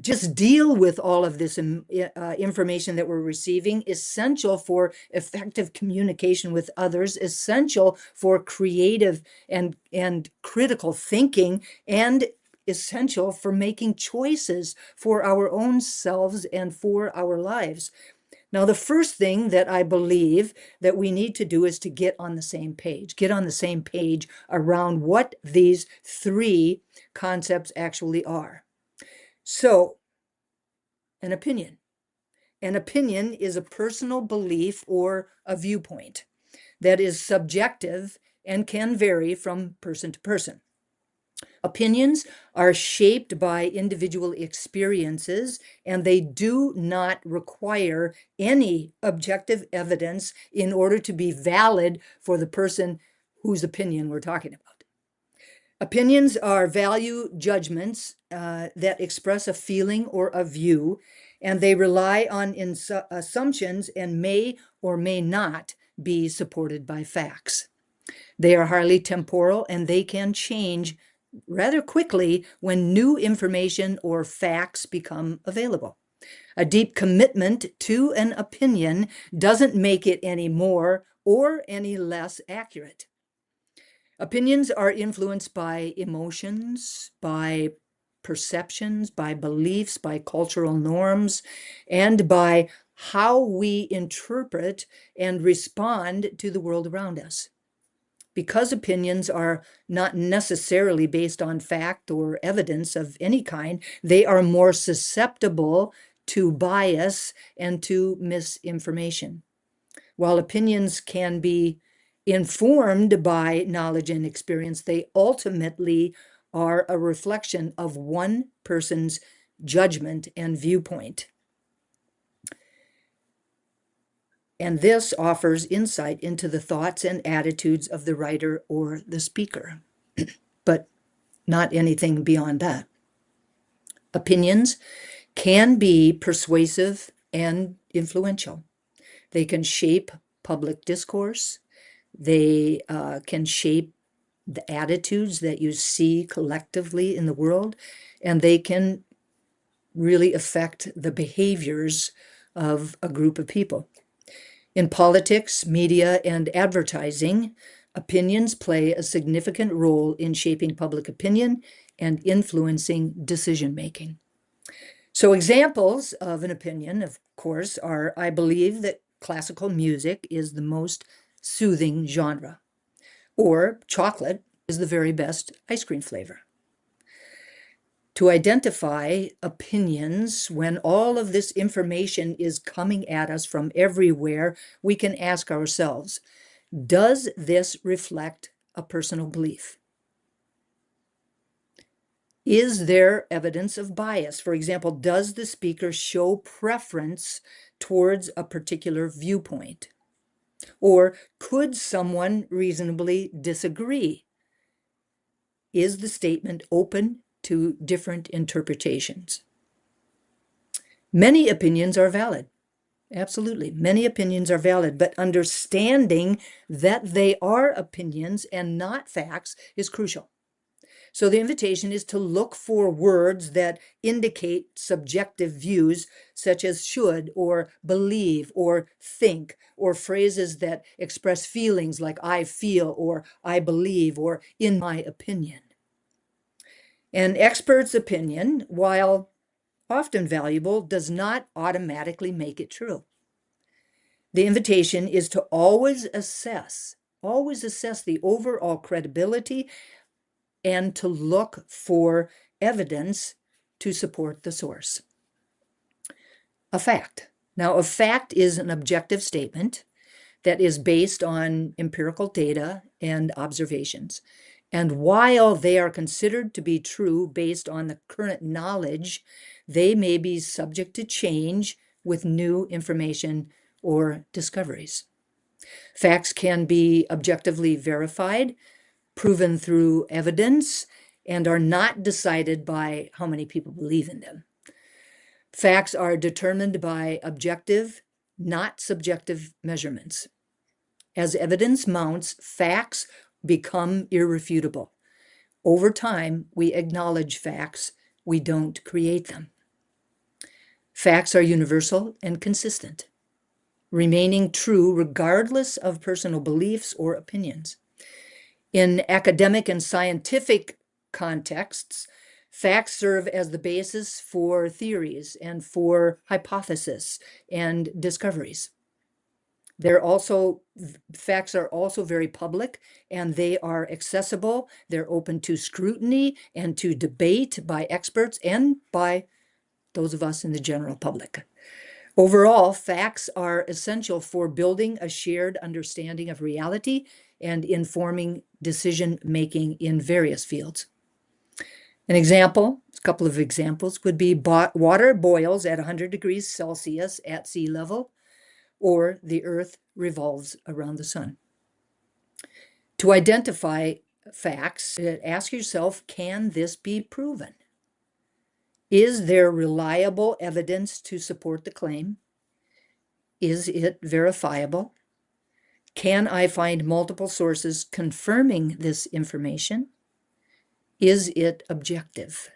just deal with all of this information that we're receiving, essential for effective communication with others, essential for creative and critical thinking, and essential for making choices for our own selves and for our lives. Now, the first thing that I believe that we need to do is to get on the same page around what these three concepts actually are. So, an opinion. An opinion is a personal belief or a viewpoint that is subjective and can vary from person to person. Opinions are shaped by individual experiences, and they do not require any objective evidence in order to be valid for the person whose opinion we're talking about. Opinions are value judgments that express a feeling or a view, and they rely on assumptions and may or may not be supported by facts. They are highly temporal, and they can change rather quickly when new information or facts become available. A deep commitment to an opinion doesn't make it any more or any less accurate. Opinions are influenced by emotions, by perceptions, by beliefs, by cultural norms, and by how we interpret and respond to the world around us. Because opinions are not necessarily based on fact or evidence of any kind, they are more susceptible to bias and to misinformation. While opinions can be informed by knowledge and experience, they ultimately are a reflection of one person's judgment and viewpoint. And this offers insight into the thoughts and attitudes of the writer or the speaker, but not anything beyond that. Opinions can be persuasive and influential. They can shape public discourse. They can shape the attitudes that you see collectively in the world, and they can really affect the behaviors of a group of people. In politics, media, and advertising, opinions play a significant role in shaping public opinion and influencing decision-making. So examples of an opinion, of course, are, I believe that classical music is the most soothing genre, or chocolate is the very best ice cream flavor. To identify opinions when all of this information is coming at us from everywhere, we can ask ourselves, does this reflect a personal belief? Is there evidence of bias? For example, does the speaker show preference towards a particular viewpoint? Or could someone reasonably disagree? Is the statement open to different interpretations? Many opinions are valid, Absolutely. Many opinions are valid, but understanding that they are opinions and not facts is crucial. So the invitation is to look for words that indicate subjective views, such as should or believe or think, or phrases that express feelings like I feel or I believe or in my opinion. An expert's opinion, while often valuable, does not automatically make it true. The invitation is to always assess the overall credibility and to look for evidence to support the source. A fact. Now, a fact is an objective statement that is based on empirical data and observations. And while they are considered to be true based on the current knowledge, they may be subject to change with new information or discoveries. Facts can be objectively verified, proven through evidence, and are not decided by how many people believe in them. Facts are determined by objective, not subjective measurements. As evidence mounts, facts become irrefutable. Over time, we acknowledge facts, we don't create them. Facts are universal and consistent, remaining true regardless of personal beliefs or opinions. In academic and scientific contexts, facts serve as the basis for theories and for hypotheses and discoveries. Facts are also very public, and they are accessible. They're open to scrutiny and to debate by experts and by those of us in the general public. Overall, facts are essential for building a shared understanding of reality and informing decision-making in various fields. A couple of examples would be water boils at 100 degrees Celsius at sea level, or the earth revolves around the sun. To identify facts, ask yourself, can this be proven? Is there reliable evidence to support the claim? Is it verifiable? Can I find multiple sources confirming this information? Is it objective?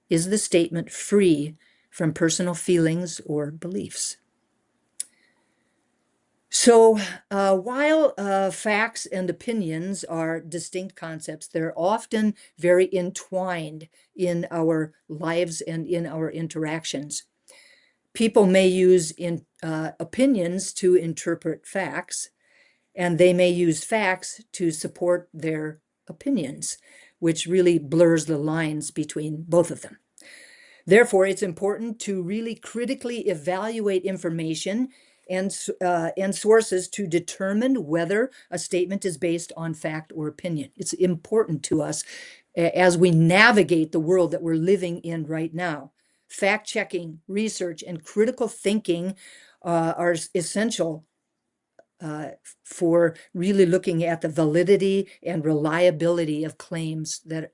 Is the statement free from personal feelings or beliefs? So while facts and opinions are distinct concepts, they're often very entwined in our lives and in our interactions. People may use opinions to interpret facts, and they may use facts to support their opinions, which really blurs the lines between both of them. Therefore, it's important to really critically evaluate information and sources to determine whether a statement is based on fact or opinion. It's important to us as we navigate the world that we're living in right now. Fact-checking, research, and critical thinking are essential for really looking at the validity and reliability of claims that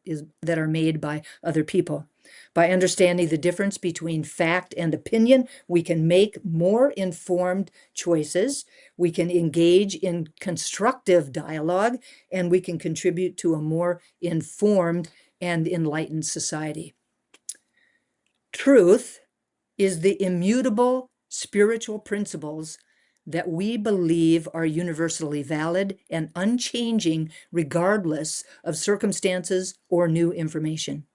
are made by other people. By understanding the difference between fact and opinion, we can make more informed choices, we can engage in constructive dialogue, and we can contribute to a more informed and enlightened society. Truth is the immutable spiritual principles that we believe are universally valid and unchanging regardless of circumstances or new information.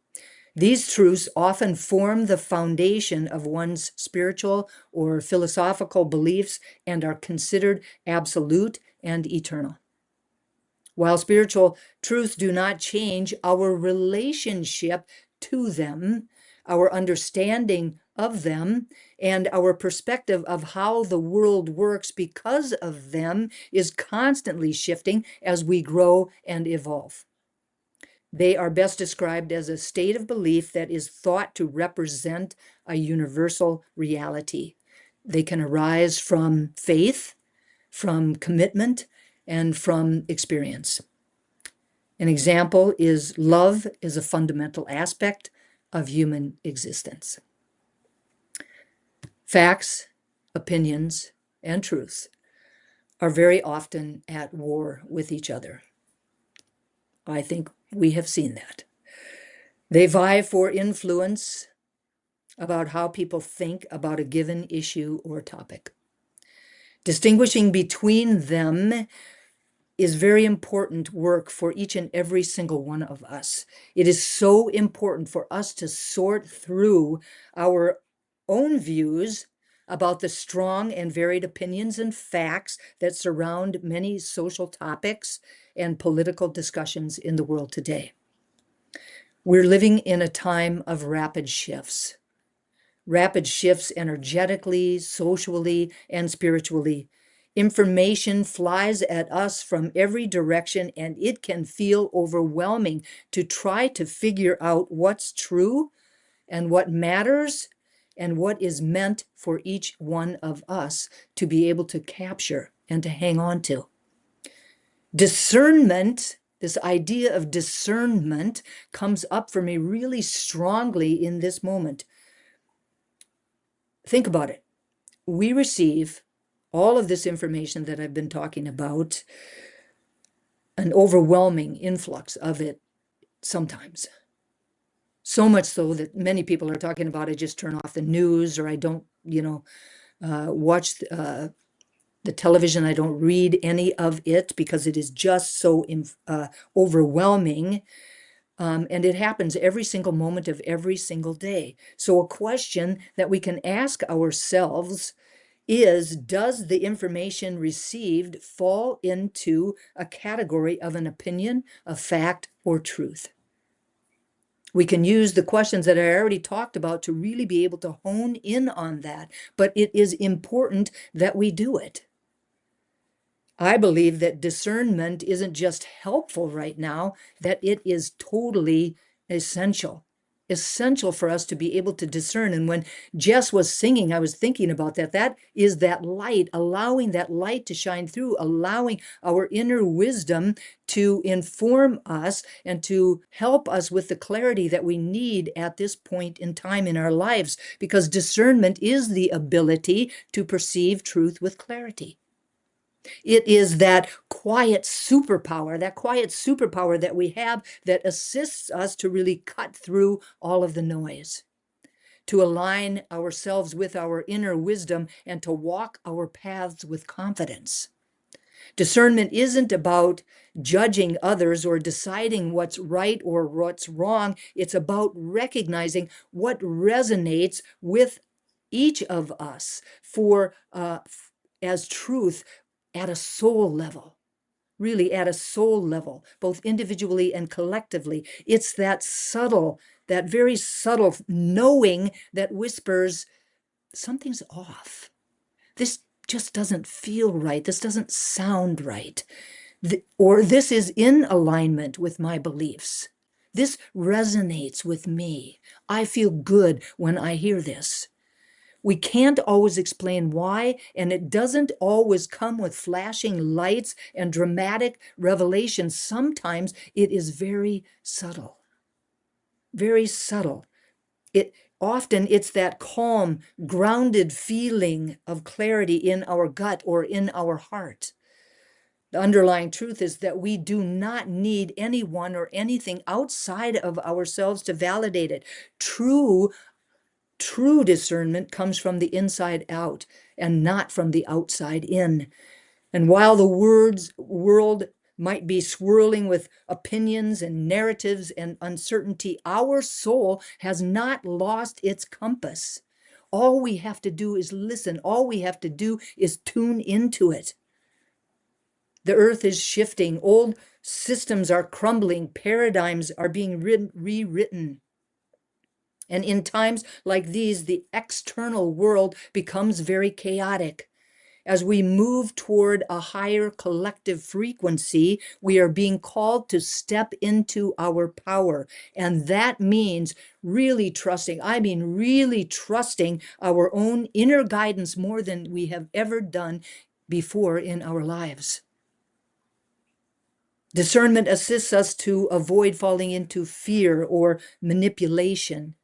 These truths often form the foundation of one's spiritual or philosophical beliefs and are considered absolute and eternal. While spiritual truths do not change, our relationship to them, our understanding of them, and our perspective of how the world works because of them is constantly shifting as we grow and evolve. They are best described as a state of belief that is thought to represent a universal reality. They can arise from faith, from commitment, and from experience. An example is love is a fundamental aspect of human existence. Facts opinions, and truths are very often at war with each other. I think we have seen that. They vie for influence about how people think about a given issue or topic. Distinguishing between them is very important work for each and every single one of us. It is so important for us to sort through our own views about the strong and varied opinions and facts that surround many social topics and political discussions in the world today. We're living in a time of rapid shifts energetically, socially, and spiritually. Information flies at us from every direction, and it can feel overwhelming to try to figure out what's true and what matters and what is meant for each one of us to be able to capture and to hang on to. Discernment, this idea of discernment, comes up for me really strongly in this moment. Think about it. We receive all of this information that I've been talking about, an overwhelming influx of it sometimes. So much so that many people are talking about, I just turn off the news, or I don't, watch the television. I don't read any of it because it is just so overwhelming. And it happens every single moment of every single day. So a question that we can ask ourselves is, does the information received fall into a category of an opinion, a fact, or truth? We can use the questions that I already talked about to really be able to hone in on that, but it is important that we do it. I believe that discernment isn't just helpful right now, that it is totally essential for us to be able to discern. And when Jess was singing, I was thinking about that. That is that light, allowing that light to shine through, allowing our inner wisdom to inform us and to help us with the clarity that we need at this point in time in our lives, because discernment is the ability to perceive truth with clarity. It is that quiet superpower that we have that assists us to really cut through all of the noise, to align ourselves with our inner wisdom, and to walk our paths with confidence. Discernment isn't about judging others or deciding what's right or what's wrong. It's about recognizing what resonates with each of us as truth at a soul level, really at a soul level, both individually and collectively. It's that very subtle knowing that whispers, something's off. This just doesn't feel right. This doesn't sound right. Or this is in alignment with my beliefs. This resonates with me. I feel good when I hear this. We can't always explain why, and it doesn't always come with flashing lights and dramatic revelations. Sometimes it is very subtle. Very subtle. Often it's that calm, grounded feeling of clarity in our gut or in our heart. The underlying truth is that we do not need anyone or anything outside of ourselves to validate it. True discernment comes from the inside out and not from the outside in. And while the world might be swirling with opinions and narratives and uncertainty, our soul has not lost its compass. All we have to do is listen. All we have to do is tune into it. The earth is shifting. Old systems are crumbling. Paradigms are being rewritten. And in times like these, the external world becomes very chaotic. As we move toward a higher collective frequency, we are being called to step into our power. And that means really trusting our own inner guidance more than we have ever done before in our lives. Discernment assists us to avoid falling into fear or manipulation.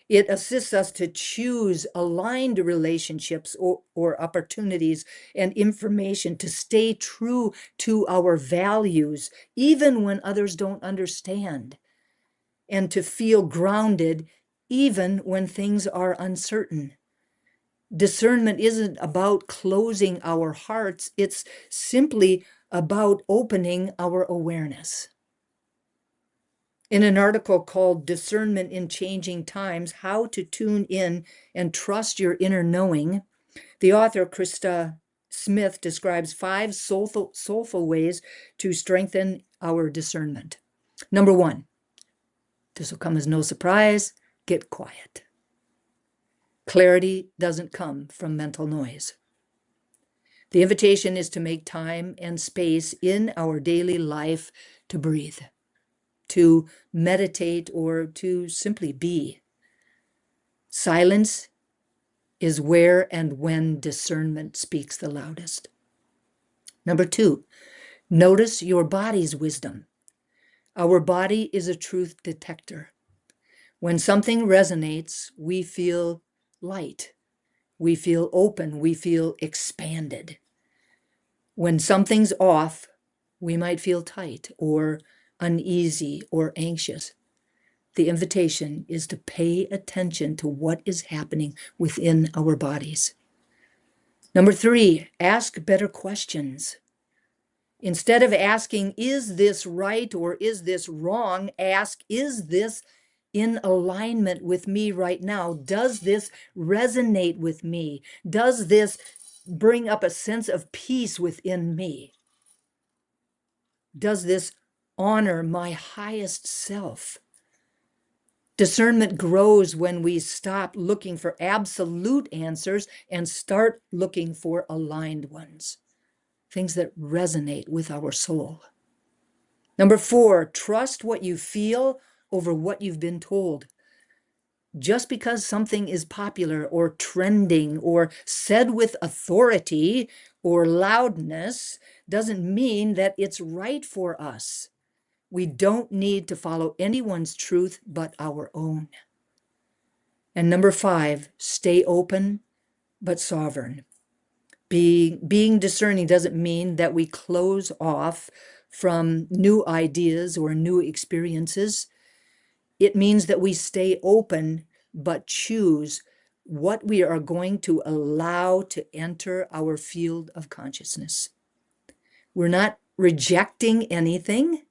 It assists us to choose aligned relationships or opportunities and information, to stay true to our values, even when others don't understand, and to feel grounded even when things are uncertain. Discernment isn't about closing our hearts, it's simply about opening our awareness. In an article called Discernment in Changing Times, How to Tune In and Trust Your Inner Knowing, the author Krista Smith describes 5 soulful ways to strengthen our discernment. Number 1, this will come as no surprise, get quiet. Clarity doesn't come from mental noise. The invitation is to make time and space in our daily life to breathe, to meditate, or to simply be. Silence is where and when discernment speaks the loudest. Number 2, notice your body's wisdom. Our body is a truth detector. When something resonates, we feel light, we feel open, we feel expanded. When something's off, we might feel tight or uneasy or anxious. The invitation is to pay attention to what is happening within our bodies. Number 3, ask better questions. Instead of asking, is this right or is this wrong, ask, is this in alignment with me right now? Does this resonate with me? Does this bring up a sense of peace within me? Does this honor my highest self? Discernment grows when we stop looking for absolute answers and start looking for aligned ones, things that resonate with our soul. Number 4, trust what you feel over what you've been told. Just because something is popular or trending or said with authority or loudness doesn't mean that it's right for us. We don't need to follow anyone's truth but our own. And number 5, stay open but sovereign. Being discerning doesn't mean that we close off from new ideas or new experiences. It means that we stay open but choose what we are going to allow to enter our field of consciousness. We're not rejecting anything.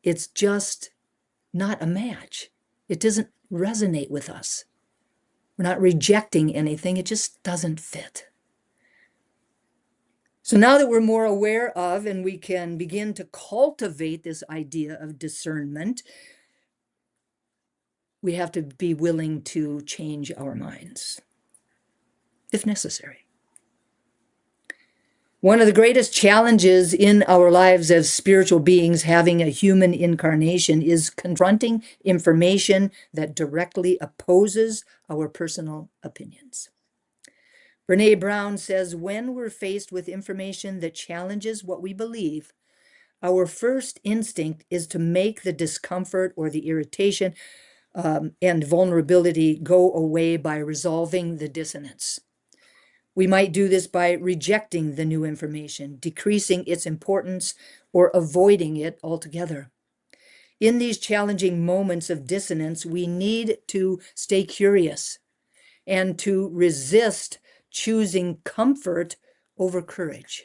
It's just not a match. It doesn't resonate with us. We're not rejecting anything. It just doesn't fit. So now that we're more aware of and we can begin to cultivate this idea of discernment, we have to be willing to change our minds, if necessary. One of the greatest challenges in our lives as spiritual beings having a human incarnation is confronting information that directly opposes our personal opinions. Brene Brown says, when we're faced with information that challenges what we believe, our first instinct is to make the discomfort or the irritation and vulnerability go away by resolving the dissonance. We might do this by rejecting the new information, decreasing its importance, or avoiding it altogether. In these challenging moments of dissonance, we need to stay curious and to resist choosing comfort over courage.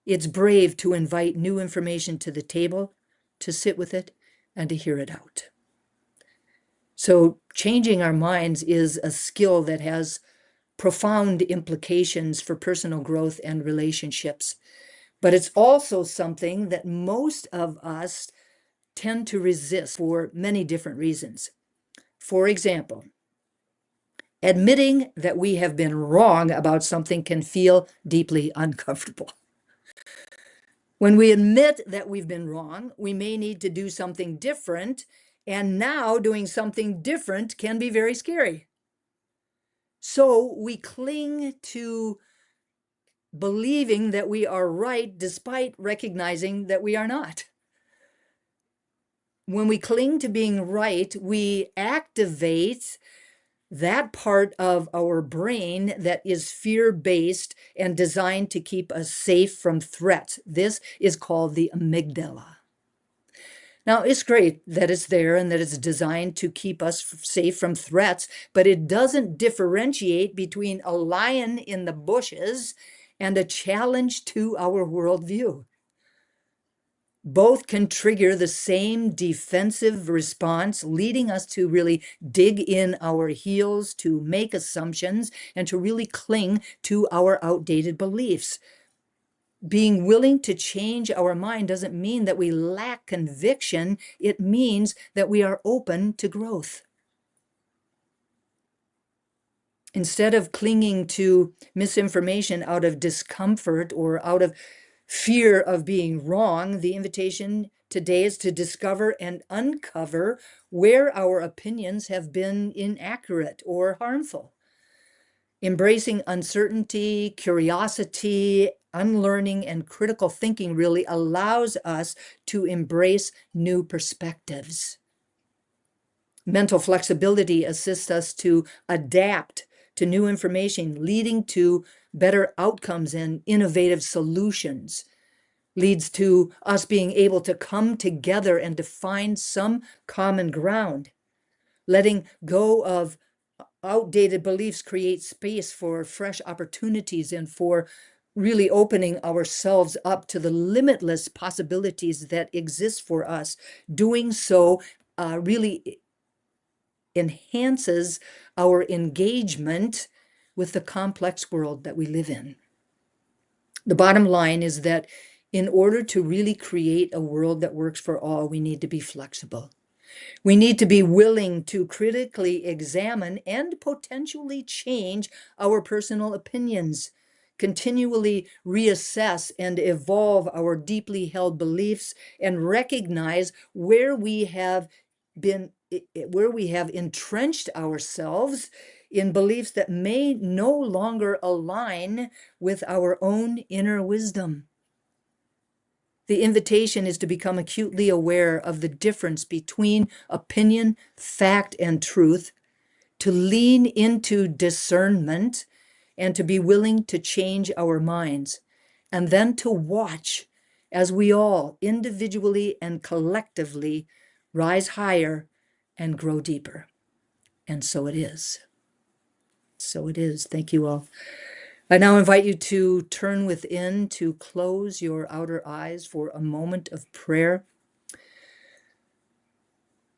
It's brave to invite new information to the table, to sit with it, and to hear it out. So changing our minds is a skill that has profound implications for personal growth and relationships. But it's also something that most of us tend to resist for many different reasons. For example, admitting that we have been wrong about something can feel deeply uncomfortable. When we admit that we've been wrong, we may need to do something different, and now doing something different can be very scary. So we cling to believing that we are right despite recognizing that we are not. when we cling to being right, we activate that part of our brain that is fear-based and designed to keep us safe from threats. This is called the amygdala. Now, it's great that it's there and that it's designed to keep us safe from threats, but it doesn't differentiate between a lion in the bushes and a challenge to our worldview. Both can trigger the same defensive response, leading us to really dig in our heels, to make assumptions, and to really cling to our outdated beliefs. Being willing to change our mind doesn't mean that we lack conviction. It means that we are open to growth. Instead of clinging to misinformation out of discomfort or out of fear of being wrong, the invitation today is to discover and uncover where our opinions have been inaccurate or harmful. Embracing uncertainty, curiosity, unlearning, and critical thinking really allows us to embrace new perspectives. Mental flexibility assists us to adapt to new information, leading to better outcomes and innovative solutions. Leads to us being able to come together and to find some common ground. Letting go of outdated beliefs creates space for fresh opportunities and for really opening ourselves up to the limitless possibilities that exist for us. Doing so really enhances our engagement with the complex world that we live in. The bottom line is that in order to really create a world that works for all, we need to be flexible. We need to be willing to critically examine and potentially change our personal opinions, continually reassess and evolve our deeply held beliefs, and recognize where we have entrenched ourselves in beliefs that may no longer align with our own inner wisdom. The invitation is to become acutely aware of the difference between opinion, fact, and truth, to lean into discernment, and to be willing to change our minds, and then to watch as we all, individually and collectively, rise higher and grow deeper. And so it is. So it is. Thank you all. I now invite you to turn within, to close your outer eyes for a moment of prayer.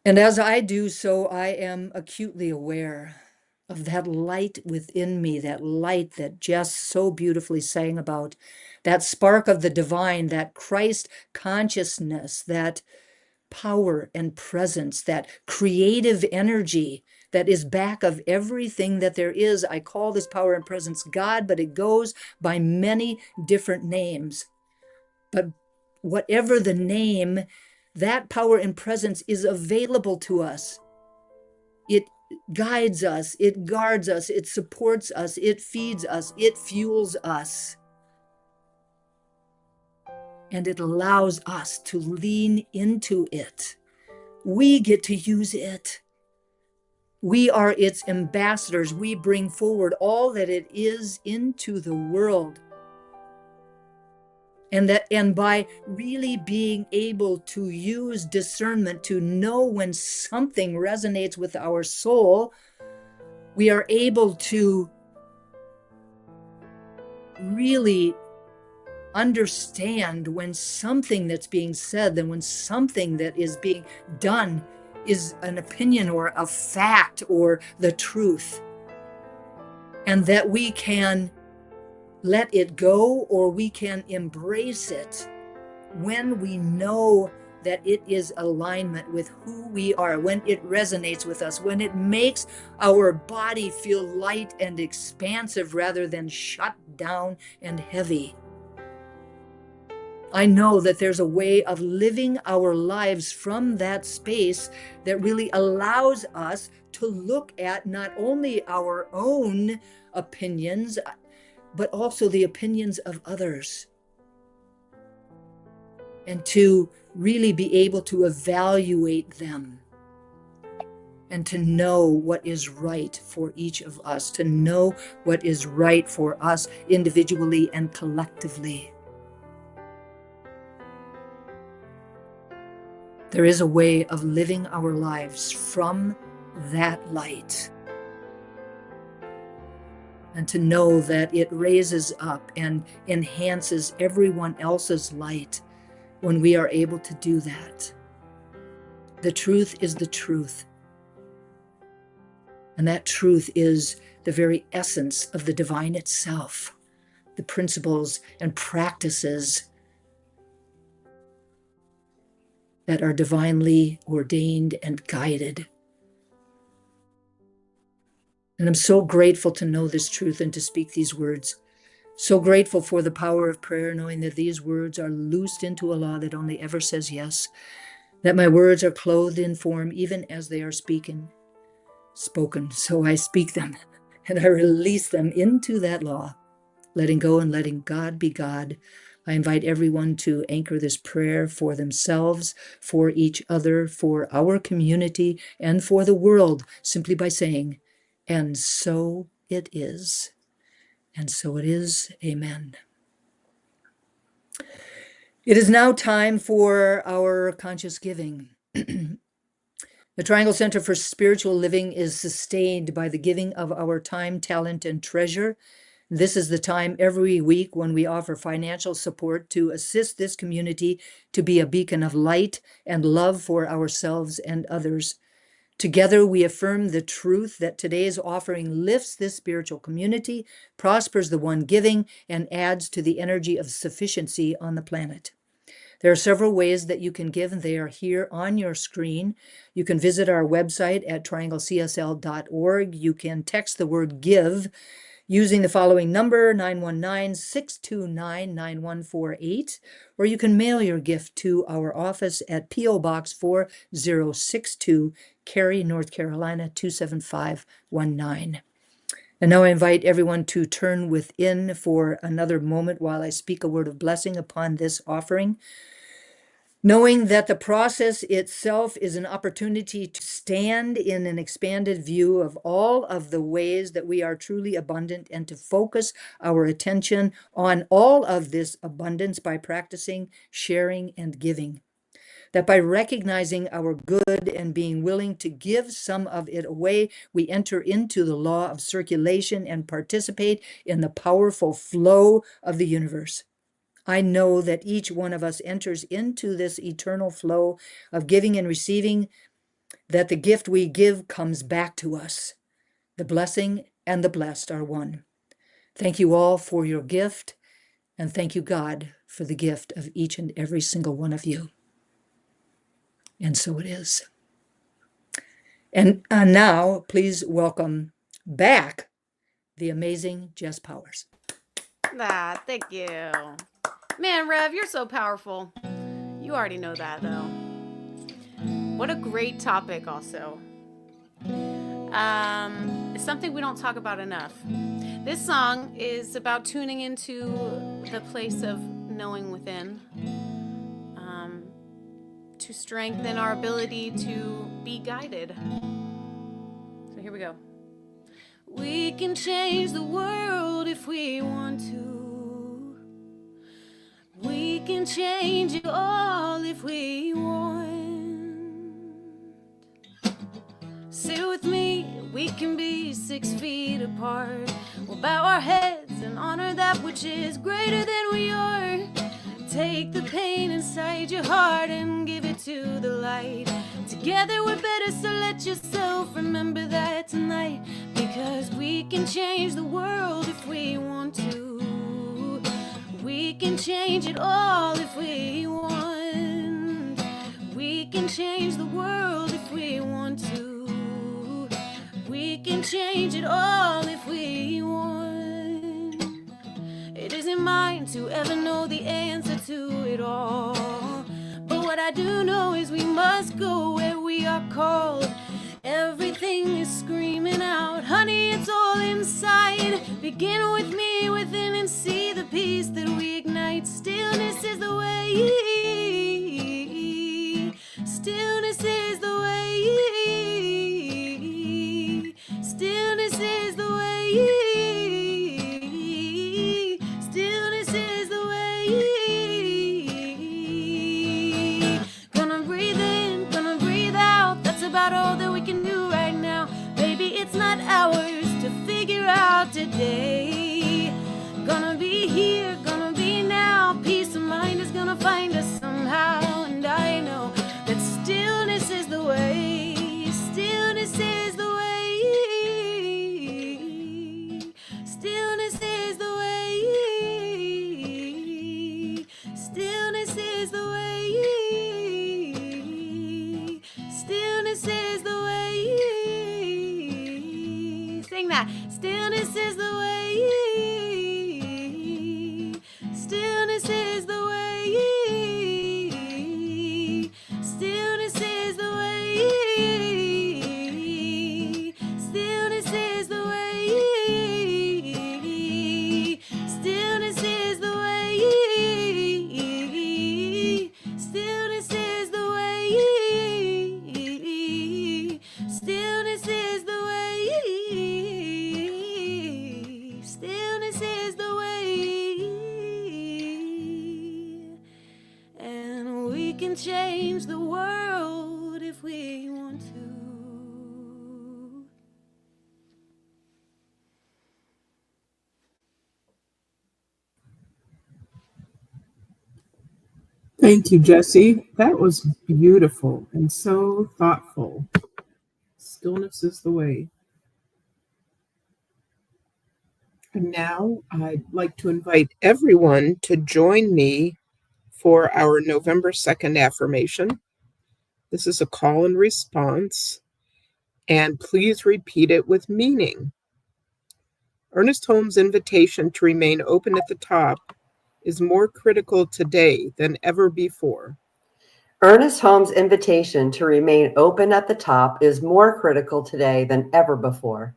And as I do so, I am acutely aware of that light within me, that light that Jess so beautifully sang about, that spark of the divine, that Christ consciousness, that power and presence, that creative energy that is back of everything that there is. I call this power and presence God, but it goes by many different names. But whatever the name, that power and presence is available to us. It guides us, it guards us, it supports us, it feeds us, it fuels us. And it allows us to lean into it. We get to use it. We are its ambassadors. We bring forward all that it is into the world. And by really being able to use discernment to know when something resonates with our soul, we are able to really understand when something that's being said, then when something that is being done is an opinion or a fact or the truth. And that we can let it go or we can embrace it when we know that it is alignment with who we are, when it resonates with us, when it makes our body feel light and expansive rather than shut down and heavy. I know that there's a way of living our lives from that space that really allows us to look at not only our own opinions, but also the opinions of others. And to really be able to evaluate them and to know what is right for each of us, to know what is right for us individually and collectively. There is a way of living our lives from that light. And to know that it raises up and enhances everyone else's light when we are able to do that. The truth is the truth. And that truth is the very essence of the divine itself, the principles and practices that are divinely ordained and guided. And I'm so grateful to know this truth and to speak these words. So grateful for the power of prayer, knowing that these words are loosed into a law that only ever says yes, that my words are clothed in form even as they are spoken. So I speak them and I release them into that law, letting go and letting God be God. I invite everyone to anchor this prayer for themselves, for each other, for our community, and for the world, simply by saying, and so it is. And so it is. Amen. It is now time for our conscious giving. The Triangle Center for Spiritual Living is sustained by the giving of our time, talent, and treasure. This is the time every week when we offer financial support to assist this community to be a beacon of light and love for ourselves and others. Together, we affirm the truth that today's offering lifts this spiritual community, prospers the one giving, and adds to the energy of sufficiency on the planet. There are several ways that you can give, and they are here on your screen. You can visit our website at trianglecsl.org. You can text the word give using the following number, 919-629-9148, or you can mail your gift to our office at PO Box 4062, Cary, North Carolina, 27519. And now I invite everyone to turn within for another moment while I speak a word of blessing upon this offering, knowing that the process itself is an opportunity to stand in an expanded view of all of the ways that we are truly abundant and to focus our attention on all of this abundance by practicing, sharing, and giving. That by recognizing our good and being willing to give some of it away, we enter into the law of circulation and participate in the powerful flow of the universe. I know that each one of us enters into this eternal flow of giving and receiving, that the gift we give comes back to us. The blessing and the blessed are one. Thank you all for your gift, and thank you, God, for the gift of each and every single one of you. And so it is. And now, please welcome back the amazing Jess Powers. Ah, thank you. Man, Rev, you're so powerful. You already know that, though. What a great topic, also. It's something we don't talk about enough. This song is about tuning into the place of knowing within, to strengthen our ability to be guided. So here we go. We can change the world if we want to. We can change it all if we want. Sit with me, we can be 6 feet apart. We'll bow our heads and honor that which is greater than we are. Take the pain inside your heart and give it to the light. Together we're better, so let yourself remember that tonight. Because we can change the world if we want to. We can change it all if we want. We can change the world if we want to. We can change it all if we want. It isn't mine to ever know the answer to it all. But what I do know is we must go where we are called. Everything is screaming out, honey, it's all inside. Begin with me within and see the peace that we ignite. Stillness is the way. Stillness is the way. Stillness is the way. Stillness is the way. Stillness is the way. Stillness is the way. Stillness is the way. Stillness is the way. And we can change the world if we want to. Thank you, Jesse. That was beautiful and so thoughtful. Stillness is the way. And now I'd like to invite everyone to join me for our November 2nd affirmation. This is a call and response, and please repeat it with meaning. Ernest Holmes' invitation to remain open at the top is more critical today than ever before. Ernest Holmes' invitation to remain open at the top is more critical today than ever before.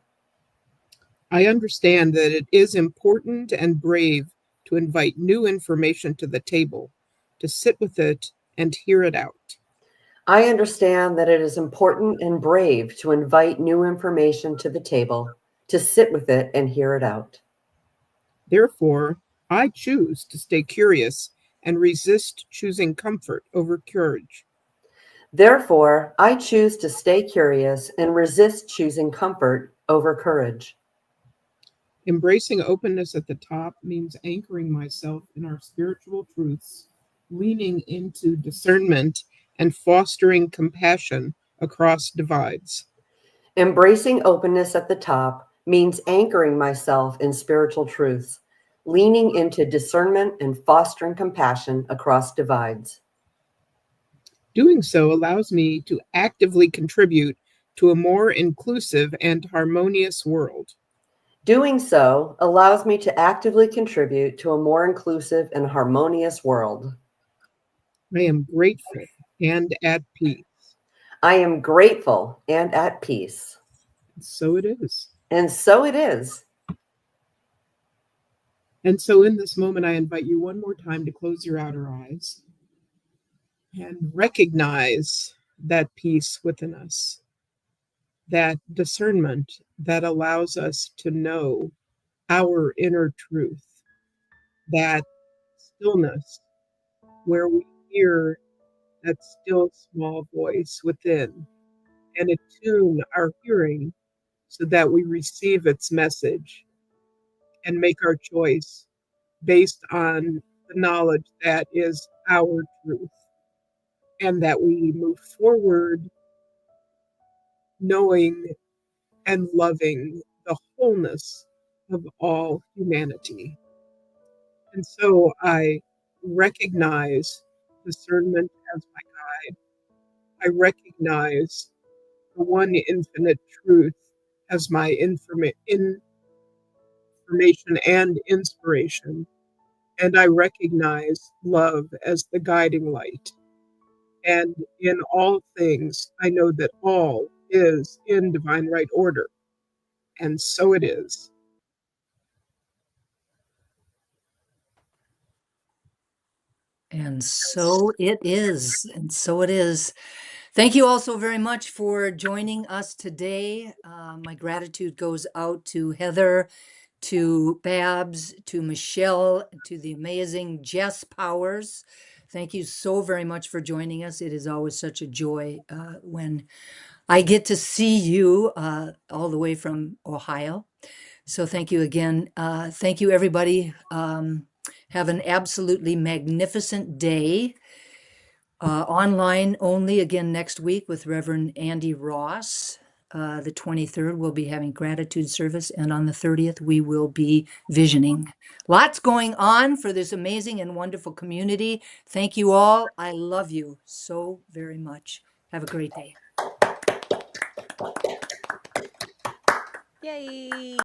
I understand that it is important and brave to invite new information to the table, to sit with it and hear it out. I understand that it is important and brave to invite new information to the table, to sit with it and hear it out. Therefore, I choose to stay curious and resist choosing comfort over courage. Therefore, I choose to stay curious and resist choosing comfort over courage. Embracing openness at the top means anchoring myself in our spiritual truths, leaning into discernment, and fostering compassion across divides. Embracing openness at the top means anchoring myself in spiritual truths, leaning into discernment and fostering compassion across divides. Doing so allows me to actively contribute to a more inclusive and harmonious world. Doing so allows me to actively contribute to a more inclusive and harmonious world. I am grateful and at peace. I am grateful and at peace. So it is. And so it is. And so in this moment, I invite you one more time to close your outer eyes and recognize that peace within us, that discernment that allows us to know our inner truth, that stillness where we hear that still small voice within and attune our hearing so that we receive its message and make our choice based on the knowledge that is our truth, and that we move forward knowing and loving the wholeness of all humanity. And so I recognize discernment as my guide. I recognize the one infinite truth as my information and inspiration. And I recognize love as the guiding light. And in all things, I know that all is in divine right order. And so it is. And so it is. And so it is. Thank you all so very much for joining us today. My gratitude goes out to Heather, to Babs, to Michelle, to the amazing Jess Powers. Thank you so very much for joining us. It is always such a joy when I get to see you all the way from Ohio. So thank you again. Thank you, everybody. Have an absolutely magnificent day. Online only again next week with Reverend Andy Ross. The 23rd, we'll be having gratitude service, and on the 30th, we will be visioning. Lots going on for this amazing and wonderful community. Thank you all. I love you so very much. Have a great day. Yay!